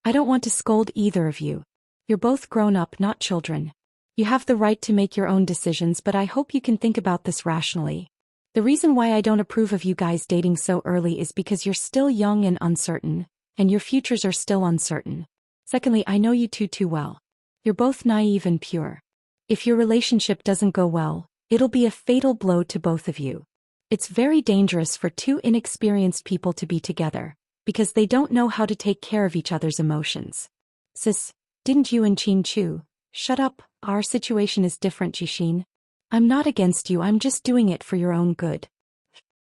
I don't want to scold either of you. You're both grown up, not children. You have the right to make your own decisions, but I hope you can think about this rationally. The reason why I don't approve of you guys dating so early is because you're still young and uncertain, and your futures are still uncertain. Secondly, I know you two too well. You're both naive and pure. If your relationship doesn't go well, it'll be a fatal blow to both of you. It's very dangerous for two inexperienced people to be together, because they don't know how to take care of each other's emotions. Sis, didn't you and Qin Chu? Shut up, our situation is different, Jixin. I'm not against you, I'm just doing it for your own good.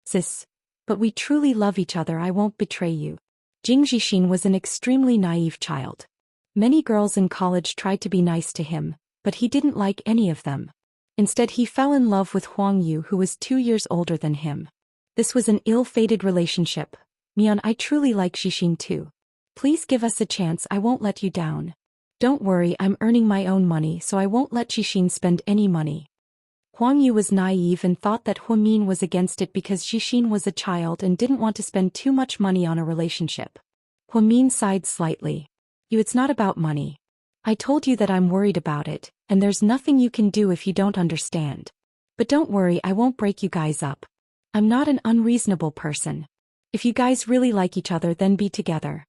Sis, but we truly love each other, I won't betray you. Jing Jixin was an extremely naive child. Many girls in college tried to be nice to him, but he didn't like any of them. Instead, he fell in love with Huang Yu, who was 2 years older than him. This was an ill-fated relationship. Mian, I truly like Jixin too. Please give us a chance, I won't let you down. Don't worry, I'm earning my own money, so I won't let Jixin spend any money. Huang Yu was naive and thought that Huamin was against it because Jixin was a child and didn't want to spend too much money on a relationship. Huamin sighed slightly. It's not about money. I told you that I'm worried about it, and there's nothing you can do if you don't understand. But don't worry, I won't break you guys up. I'm not an unreasonable person. If you guys really like each other, then be together.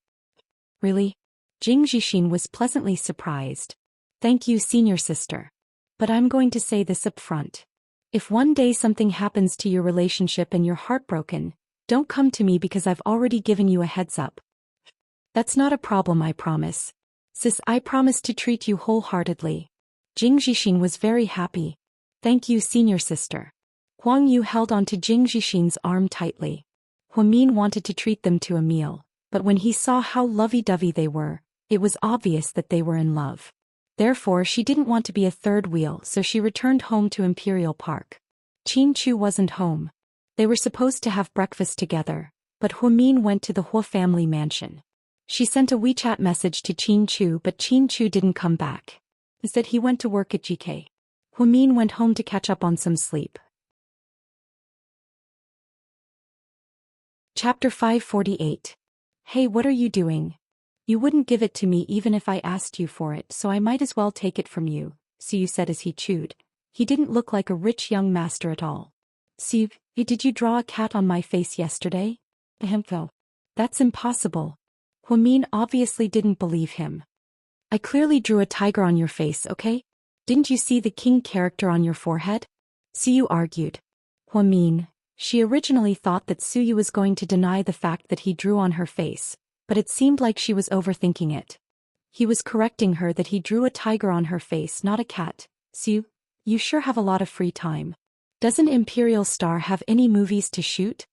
Really? Jing Jixin was pleasantly surprised. Thank you, senior sister. But I'm going to say this up front. If one day something happens to your relationship and you're heartbroken, don't come to me because I've already given you a heads up. That's not a problem, I promise. Sis, I promise to treat you wholeheartedly. Jing Jixin was very happy. Thank you, senior sister. Huang Yu held onto Jing Jixin's arm tightly. Huamin wanted to treat them to a meal, but when he saw how lovey-dovey they were, it was obvious that they were in love. Therefore, she didn't want to be a third wheel, so she returned home to Imperial Park. Qin Chu wasn't home. They were supposed to have breakfast together, but Huamin went to the Hua family mansion. She sent a WeChat message to Qin Chu, but Qin Chu didn't come back. Instead, he went to work at GK. Huamin went home to catch up on some sleep. Chapter 548. Hey, what are you doing? You wouldn't give it to me even if I asked you for it, so I might as well take it from you, Siyu said as he chewed. He didn't look like a rich young master at all. Siyu, did you draw a cat on my face yesterday? Though. That's impossible. Huamin obviously didn't believe him. I clearly drew a tiger on your face, okay? Didn't you see the king character on your forehead? Siyu argued. Huamin. She originally thought that Suyu was going to deny the fact that he drew on her face, but it seemed like she was overthinking it. He was correcting her that he drew a tiger on her face, not a cat. Siyu, you sure have a lot of free time. Doesn't Imperial Star have any movies to shoot?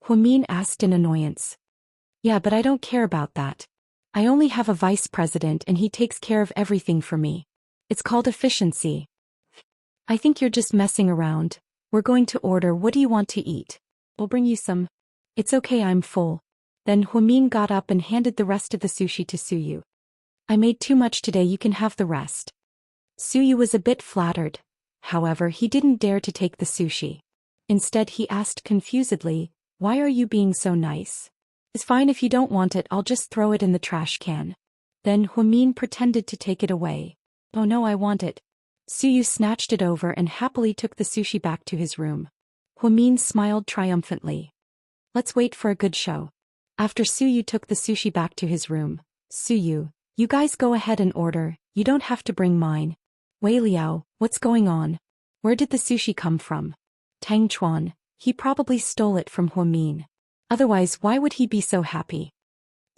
Huamin asked in annoyance. Yeah, but I don't care about that. I only have a vice president and he takes care of everything for me. It's called efficiency. I think you're just messing around. We're going to order. What do you want to eat? We'll bring you some. It's okay, I'm full. Then Huamin got up and handed the rest of the sushi to Suyu. I made too much today, you can have the rest. Suyu was a bit flattered. However, he didn't dare to take the sushi. Instead, he asked confusedly, why are you being so nice? It's fine if you don't want it, I'll just throw it in the trash can. Then Huamin pretended to take it away. Oh no, I want it. Suyu snatched it over and happily took the sushi back to his room. Huamin smiled triumphantly. Let's wait for a good show. After Suyu took the sushi back to his room, Suyu, you guys go ahead and order, you don't have to bring mine. Wei Liao, what's going on? Where did the sushi come from? Tang Chuan, he probably stole it from Huamin. Otherwise, why would he be so happy?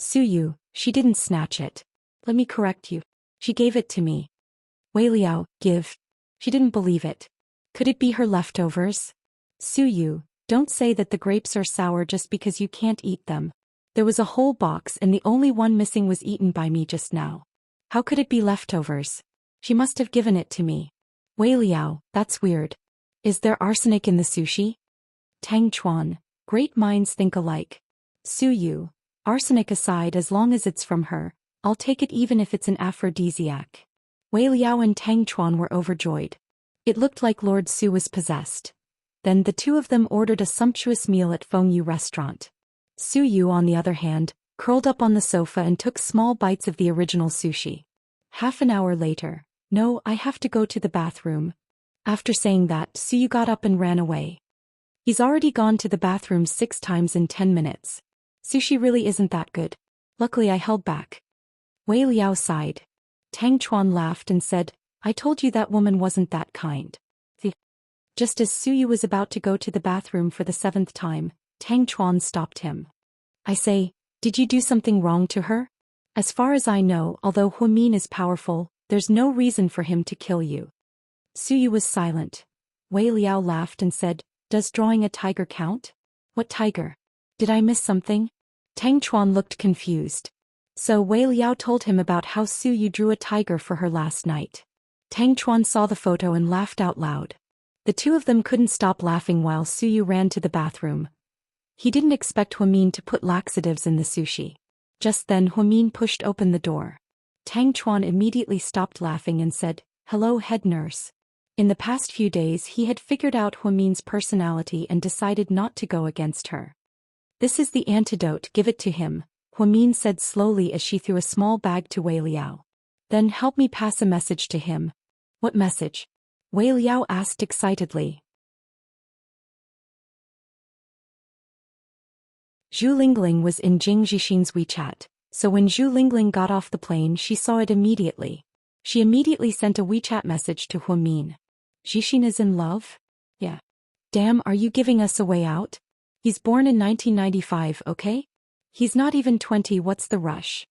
Suyu, she didn't snatch it. Let me correct you. She gave it to me. Wei Liao, give. She didn't believe it. Could it be her leftovers? Suyu, don't say that the grapes are sour just because you can't eat them. There was a whole box and the only one missing was eaten by me just now. How could it be leftovers? She must have given it to me. Wei Liao, that's weird. Is there arsenic in the sushi? Tang Chuan, great minds think alike. Suyu, arsenic aside, as long as it's from her, I'll take it even if it's an aphrodisiac. Wei Liao and Tang Chuan were overjoyed. It looked like Lord Su was possessed. Then the two of them ordered a sumptuous meal at Fengyu restaurant. Suyu, on the other hand, curled up on the sofa and took small bites of the original sushi. Half an hour later, no, I have to go to the bathroom. After saying that, Suyu got up and ran away. He's already gone to the bathroom 6 times in 10 minutes. Sushi really isn't that good. Luckily I held back. Wei Liao sighed. Tang Chuan laughed and said, I told you that woman wasn't that kind. Just as Suyu was about to go to the bathroom for the 7th time, Tang Chuan stopped him. I say, did you do something wrong to her? As far as I know, although Huamin is powerful, there's no reason for him to kill you. Suyu was silent. Wei Liao laughed and said, does drawing a tiger count? What tiger? Did I miss something? Tang Chuan looked confused. So Wei Liao told him about how Suyu drew a tiger for her last night. Tang Chuan saw the photo and laughed out loud. The two of them couldn't stop laughing while Suyu ran to the bathroom. He didn't expect Huamin to put laxatives in the sushi. Just then Huamin pushed open the door. Tang Chuan immediately stopped laughing and said, hello, head nurse. In the past few days he had figured out Huamin's personality and decided not to go against her. This is the antidote, give it to him, Huamin said slowly as she threw a small bag to Wei Liao. Then help me pass a message to him. What message? Wei Liao asked excitedly. Zhu Lingling was in Jing Zhixin's WeChat, so when Zhu Lingling got off the plane she saw it immediately. She immediately sent a WeChat message to Huamin. Zhixin is in love? Yeah. Damn, are you giving us a way out? He's born in 1995, okay? He's not even 20, what's the rush?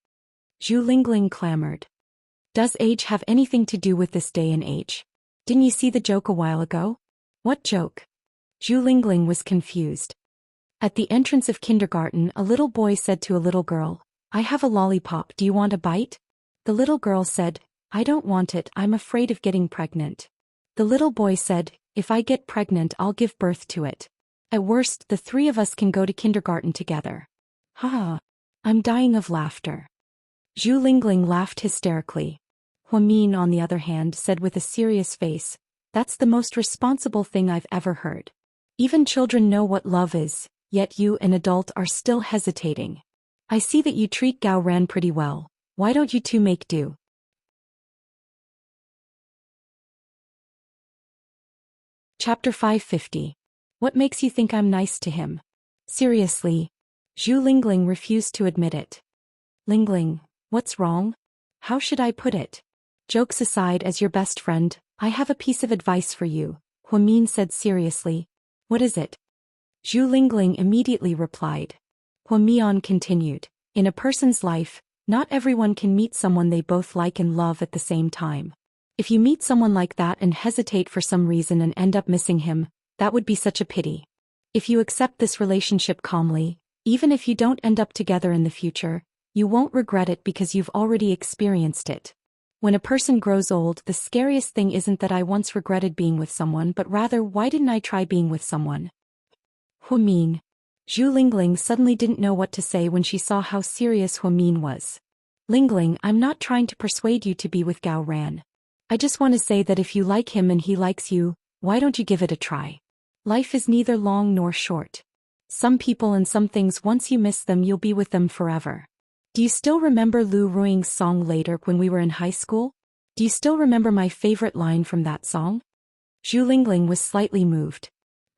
Zhu Lingling clamored. Does age have anything to do with this day and age? Didn't you see the joke a while ago? What joke? Zhu Lingling was confused. At the entrance of kindergarten, a little boy said to a little girl, I have a lollipop, do you want a bite? The little girl said, I don't want it, I'm afraid of getting pregnant. The little boy said, if I get pregnant I'll give birth to it. At worst, the 3 of us can go to kindergarten together. Haha. I'm dying of laughter. Zhu Lingling laughed hysterically. Huamin, on the other hand, said with a serious face, that's the most responsible thing I've ever heard. Even children know what love is, yet you, an adult, are still hesitating. I see that you treat Gao Ran pretty well. Why don't you two make do? Chapter 550. What makes you think I'm nice to him? Seriously. Zhu Lingling refused to admit it. Lingling, what's wrong? How should I put it? Jokes aside, as your best friend, I have a piece of advice for you, Huamin said seriously. What is it? Zhu Lingling immediately replied. Huamian continued. In a person's life, not everyone can meet someone they both like and love at the same time. If you meet someone like that and hesitate for some reason and end up missing him, that would be such a pity. If you accept this relationship calmly, even if you don't end up together in the future, you won't regret it because you've already experienced it. When a person grows old, the scariest thing isn't that I once regretted being with someone, but rather, why didn't I try being with someone? Huamin. Zhu Lingling suddenly didn't know what to say when she saw how serious Huamin was. Lingling, I'm not trying to persuade you to be with Gao Ran. I just want to say that if you like him and he likes you, why don't you give it a try? Life is neither long nor short. Some people and some things, once you miss them, you'll be with them forever. Do you still remember Lu Ruing's song Later when we were in high school? Do you still remember my favorite line from that song? Zhu Lingling was slightly moved.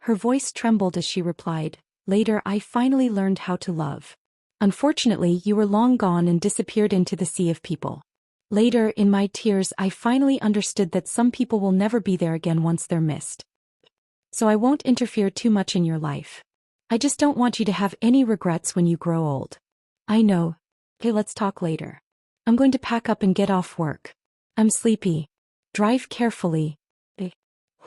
Her voice trembled as she replied, Later I finally learned how to love. Unfortunately, you were long gone and disappeared into the sea of people. Later, in my tears, I finally understood that some people will never be there again once they're missed. So I won't interfere too much in your life. I just don't want you to have any regrets when you grow old. I know. Okay, let's talk later. I'm going to pack up and get off work. I'm sleepy. Drive carefully.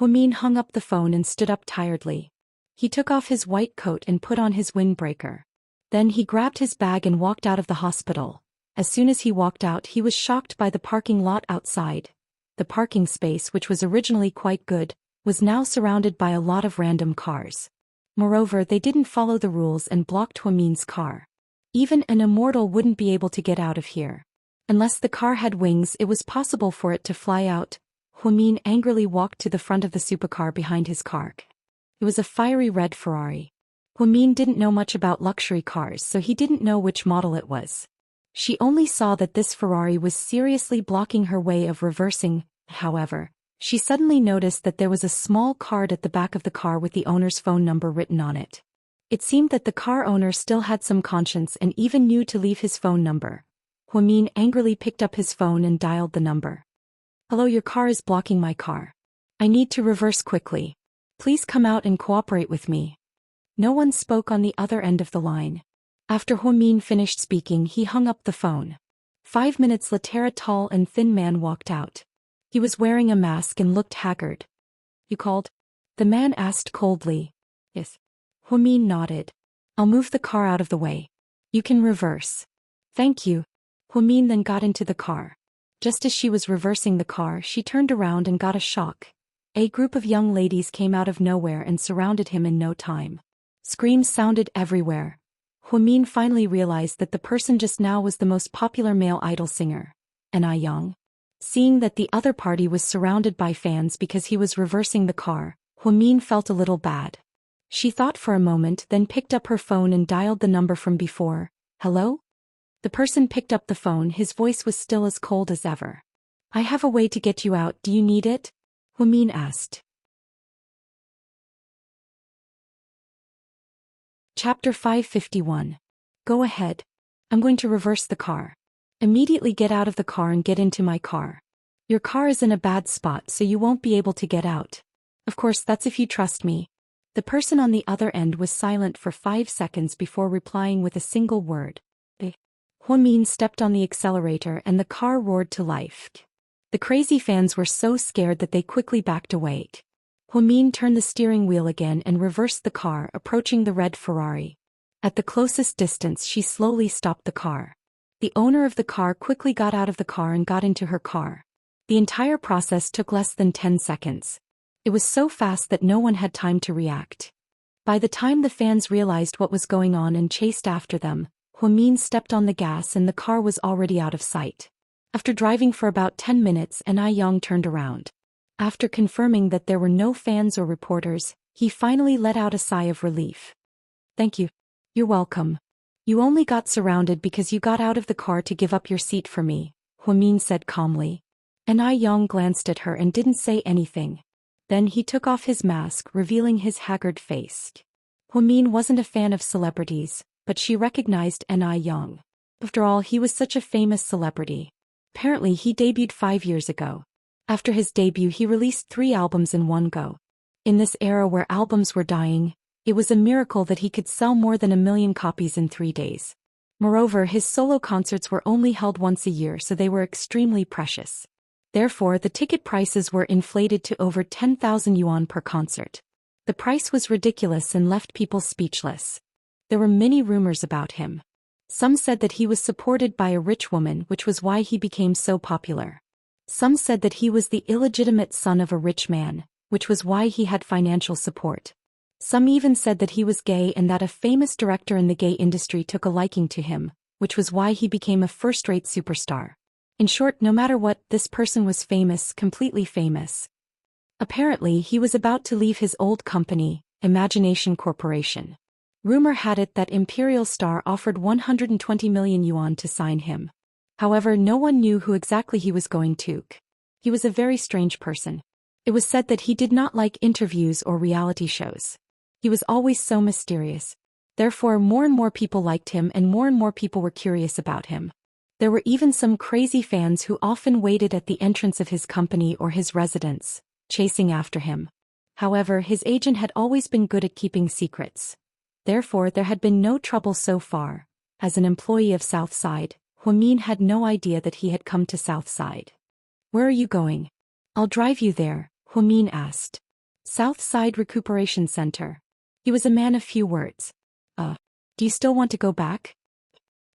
Huamin hung up the phone and stood up tiredly. He took off his white coat and put on his windbreaker. Then he grabbed his bag and walked out of the hospital. As soon as he walked out, he was shocked by the parking lot outside. The parking space, which was originally quite good, was now surrounded by a lot of random cars. Moreover, they didn't follow the rules and blocked Huamin's car. Even an immortal wouldn't be able to get out of here. Unless the car had wings, it was possible for it to fly out. Huamin angrily walked to the front of the supercar behind his car. It was a fiery red Ferrari. Huamin didn't know much about luxury cars, so he didn't know which model it was. She only saw that this Ferrari was seriously blocking her way of reversing. However, she suddenly noticed that there was a small card at the back of the car with the owner's phone number written on it. It seemed that the car owner still had some conscience and even knew to leave his phone number. Huamin angrily picked up his phone and dialed the number. "Hello, your car is blocking my car. I need to reverse quickly. Please come out and cooperate with me." No one spoke on the other end of the line. After Huamin finished speaking, he hung up the phone. 5 minutes later, a tall and thin man walked out. He was wearing a mask and looked haggard. "You called?" the man asked coldly. "Yes." Huamin nodded. "I'll move the car out of the way. You can reverse." "Thank you." Huamin then got into the car. Just as she was reversing the car, she turned around and got a shock. A group of young ladies came out of nowhere and surrounded him in no time. Screams sounded everywhere. Huamin finally realized that the person just now was the most popular male idol singer, Enchanting. Seeing that the other party was surrounded by fans because he was reversing the car, Huamin felt a little bad. She thought for a moment, then picked up her phone and dialed the number from before. "Hello?" The person picked up the phone. His voice was still as cold as ever. "I have a way to get you out. Do you need it?" Huamin asked. Chapter 551. Go ahead. I'm going to reverse the car. Immediately get out of the car and get into my car. Your car is in a bad spot, so you won't be able to get out. Of course, that's if you trust me. The person on the other end was silent for 5 seconds before replying with a single word. Huamin stepped on the accelerator and the car roared to life. The crazy fans were so scared that they quickly backed away. Huamin turned the steering wheel again and reversed the car, approaching the red Ferrari. At the closest distance, she slowly stopped the car. The owner of the car quickly got out of the car and got into her car. The entire process took less than 10 seconds. It was so fast that no one had time to react. By the time the fans realized what was going on and chased after them, Huamin stepped on the gas and the car was already out of sight. After driving for about 10 minutes, Enchanting turned around. After confirming that there were no fans or reporters, he finally let out a sigh of relief. "Thank you. You're welcome. You only got surrounded because you got out of the car to give up your seat for me," Huamin said calmly. Enchanting glanced at her and didn't say anything. Then he took off his mask, revealing his haggard face. Huamin wasn't a fan of celebrities, but she recognized Enchanting. After all, he was such a famous celebrity. Apparently, he debuted 5 years ago. After his debut, he released 3 albums in one go. In this era where albums were dying, it was a miracle that he could sell more than 1 million copies in 3 days. Moreover, his solo concerts were only held once a year, so they were extremely precious. Therefore, the ticket prices were inflated to over 10,000 yuan per concert. The price was ridiculous and left people speechless. There were many rumors about him. Some said that he was supported by a rich woman, which was why he became so popular. Some said that he was the illegitimate son of a rich man, which was why he had financial support. Some even said that he was gay and that a famous director in the gay industry took a liking to him, which was why he became a first-rate superstar. In short, no matter what, this person was famous, completely famous. Apparently, he was about to leave his old company, Imagination Corporation. Rumor had it that Imperial Star offered 120 million yuan to sign him. However, no one knew who exactly he was going to. He was a very strange person. It was said that he did not like interviews or reality shows. He was always so mysterious. Therefore, more and more people liked him and more people were curious about him. There were even some crazy fans who often waited at the entrance of his company or his residence, chasing after him. However, his agent had always been good at keeping secrets. Therefore, there had been no trouble so far. As an employee of Southside, Huamin had no idea that he had come to Southside. "Where are you going?" "I'll drive you there," Huamin asked. Southside Recuperation Center. He was a man of few words. Do you still want to go back?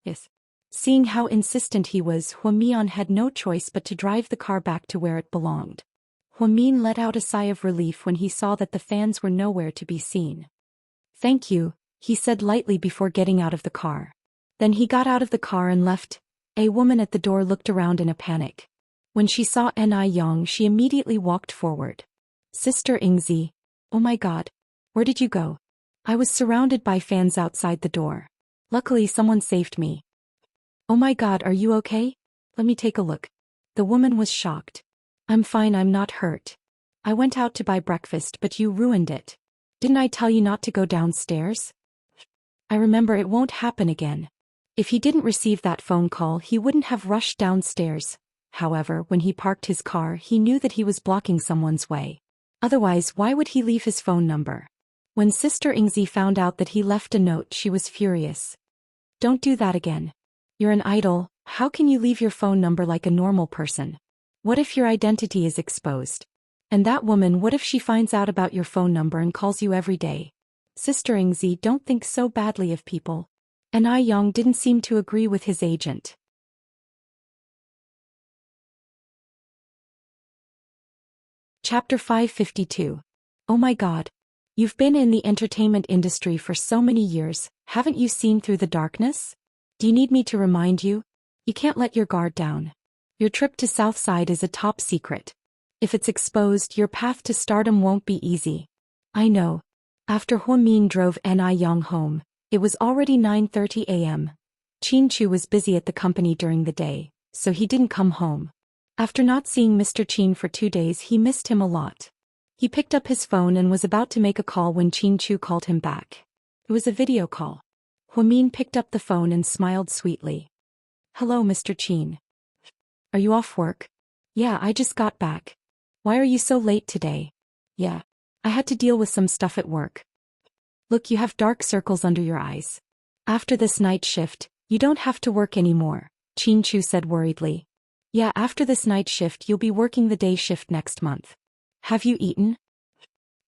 Yes. Seeing how insistent he was, Huamian had no choice but to drive the car back to where it belonged. Huamin let out a sigh of relief when he saw that the fans were nowhere to be seen. Thank you, he said lightly before getting out of the car. Then he got out of the car and left. A woman at the door looked around in a panic. When she saw Ni Yang, she immediately walked forward. Sister Ingzi. Oh my God. Where did you go? I was surrounded by fans outside the door. Luckily someone saved me. Oh my God, are you okay? Let me take a look. The woman was shocked. I'm fine, I'm not hurt. I went out to buy breakfast but you ruined it. Didn't I tell you not to go downstairs? I remember, it won't happen again. If he didn't receive that phone call, he wouldn't have rushed downstairs. However, when he parked his car, he knew that he was blocking someone's way. Otherwise, why would he leave his phone number? When Sister Ingzi found out that he left a note, she was furious. Don't do that again. You're an idol, how can you leave your phone number like a normal person? What if your identity is exposed? And that woman, what if she finds out about your phone number and calls you every day? Sister Ingzi, don't think so badly of people. And Ai Yang didn't seem to agree with his agent. Chapter 552. Oh my God. You've been in the entertainment industry for so many years, haven't you seen through the darkness? Do you need me to remind you? You can't let your guard down. Your trip to Southside is a top secret. If it's exposed, your path to stardom won't be easy. I know. After Huamin drove Ni Yang home, it was already 9:30 a.m. Qin Chu was busy at the company during the day, so he didn't come home. After not seeing Mr. Qin for 2 days, he missed him a lot. He picked up his phone and was about to make a call when Qin Chu called him back. It was a video call. Huamin picked up the phone and smiled sweetly. Hello, Mr. Qin. Are you off work? Yeah, I just got back. Why are you so late today? Yeah, I had to deal with some stuff at work. Look, you have dark circles under your eyes. After this night shift, you don't have to work anymore, Qin Chu said worriedly. Yeah, after this night shift you'll be working the day shift next month. Have you eaten?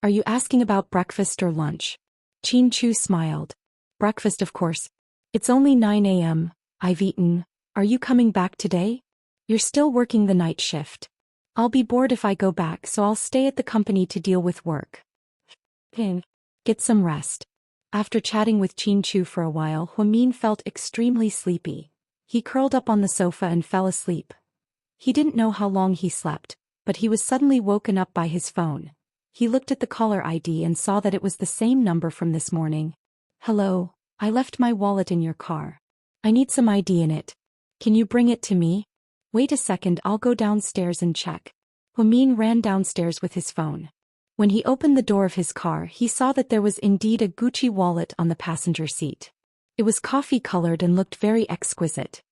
Are you asking about breakfast or lunch? Qin Chu smiled. Breakfast, of course. It's only 9 a.m. I've eaten. Are you coming back today? You're still working the night shift. I'll be bored if I go back, so I'll stay at the company to deal with work. Get some rest. After chatting with Qin Chu for a while, Huamin felt extremely sleepy. He curled up on the sofa and fell asleep. He didn't know how long he slept, but he was suddenly woken up by his phone. He looked at the caller ID and saw that it was the same number from this morning. Hello, I left my wallet in your car. I need some ID in it. Can you bring it to me? Wait a second, I'll go downstairs and check. Huamin ran downstairs with his phone. When he opened the door of his car, he saw that there was indeed a Gucci wallet on the passenger seat. It was coffee-colored and looked very exquisite.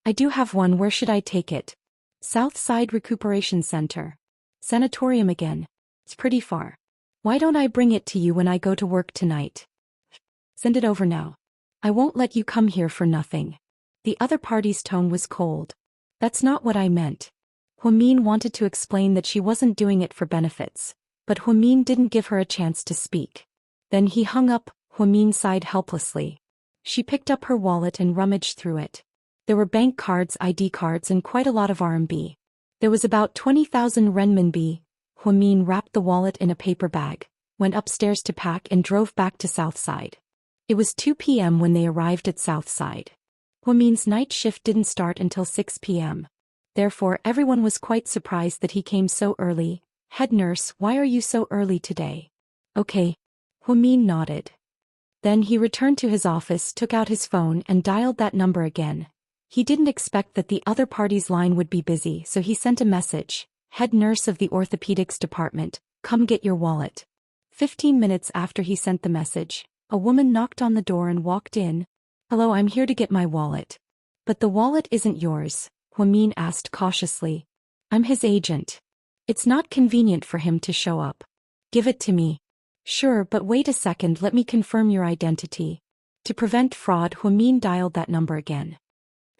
I do have one, where should I take it? Southside Recuperation Center. Sanatorium again. It's pretty far. Why don't I bring it to you when I go to work tonight? Send it over now. I won't let you come here for nothing. The other party's tone was cold. That's not what I meant. Huamin wanted to explain that she wasn't doing it for benefits, but Huamin didn't give her a chance to speak. Then he hung up. Huamin sighed helplessly. She picked up her wallet and rummaged through it. There were bank cards, ID cards, and quite a lot of RMB. There was about 20,000 renminbi. Huamin wrapped the wallet in a paper bag, went upstairs to pack and drove back to Southside. It was 2 p.m. when they arrived at Southside. Huamin's night shift didn't start until 6 p.m. Therefore, everyone was quite surprised that he came so early. Head nurse, why are you so early today? Okay. Huamin nodded. Then he returned to his office, took out his phone and dialed that number again. He didn't expect that the other party's line would be busy, so he sent a message. Head nurse of the orthopedics department, come get your wallet. 15 minutes after he sent the message, a woman knocked on the door and walked in. Hello, I'm here to get my wallet. But the wallet isn't yours, Huamin asked cautiously. I'm his agent. It's not convenient for him to show up. Give it to me. Sure, but wait a second, let me confirm your identity. To prevent fraud, Huamin dialed that number again.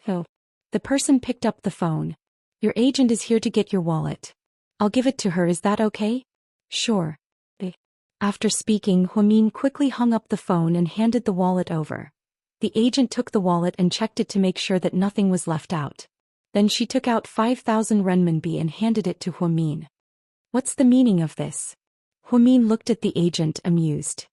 Oh. The person picked up the phone. Your agent is here to get your wallet. I'll give it to her, is that okay? Sure. After speaking, Huamin quickly hung up the phone and handed the wallet over. The agent took the wallet and checked it to make sure that nothing was left out. Then she took out 5,000 renminbi and handed it to Huamin. What's the meaning of this? Huamin looked at the agent, amused.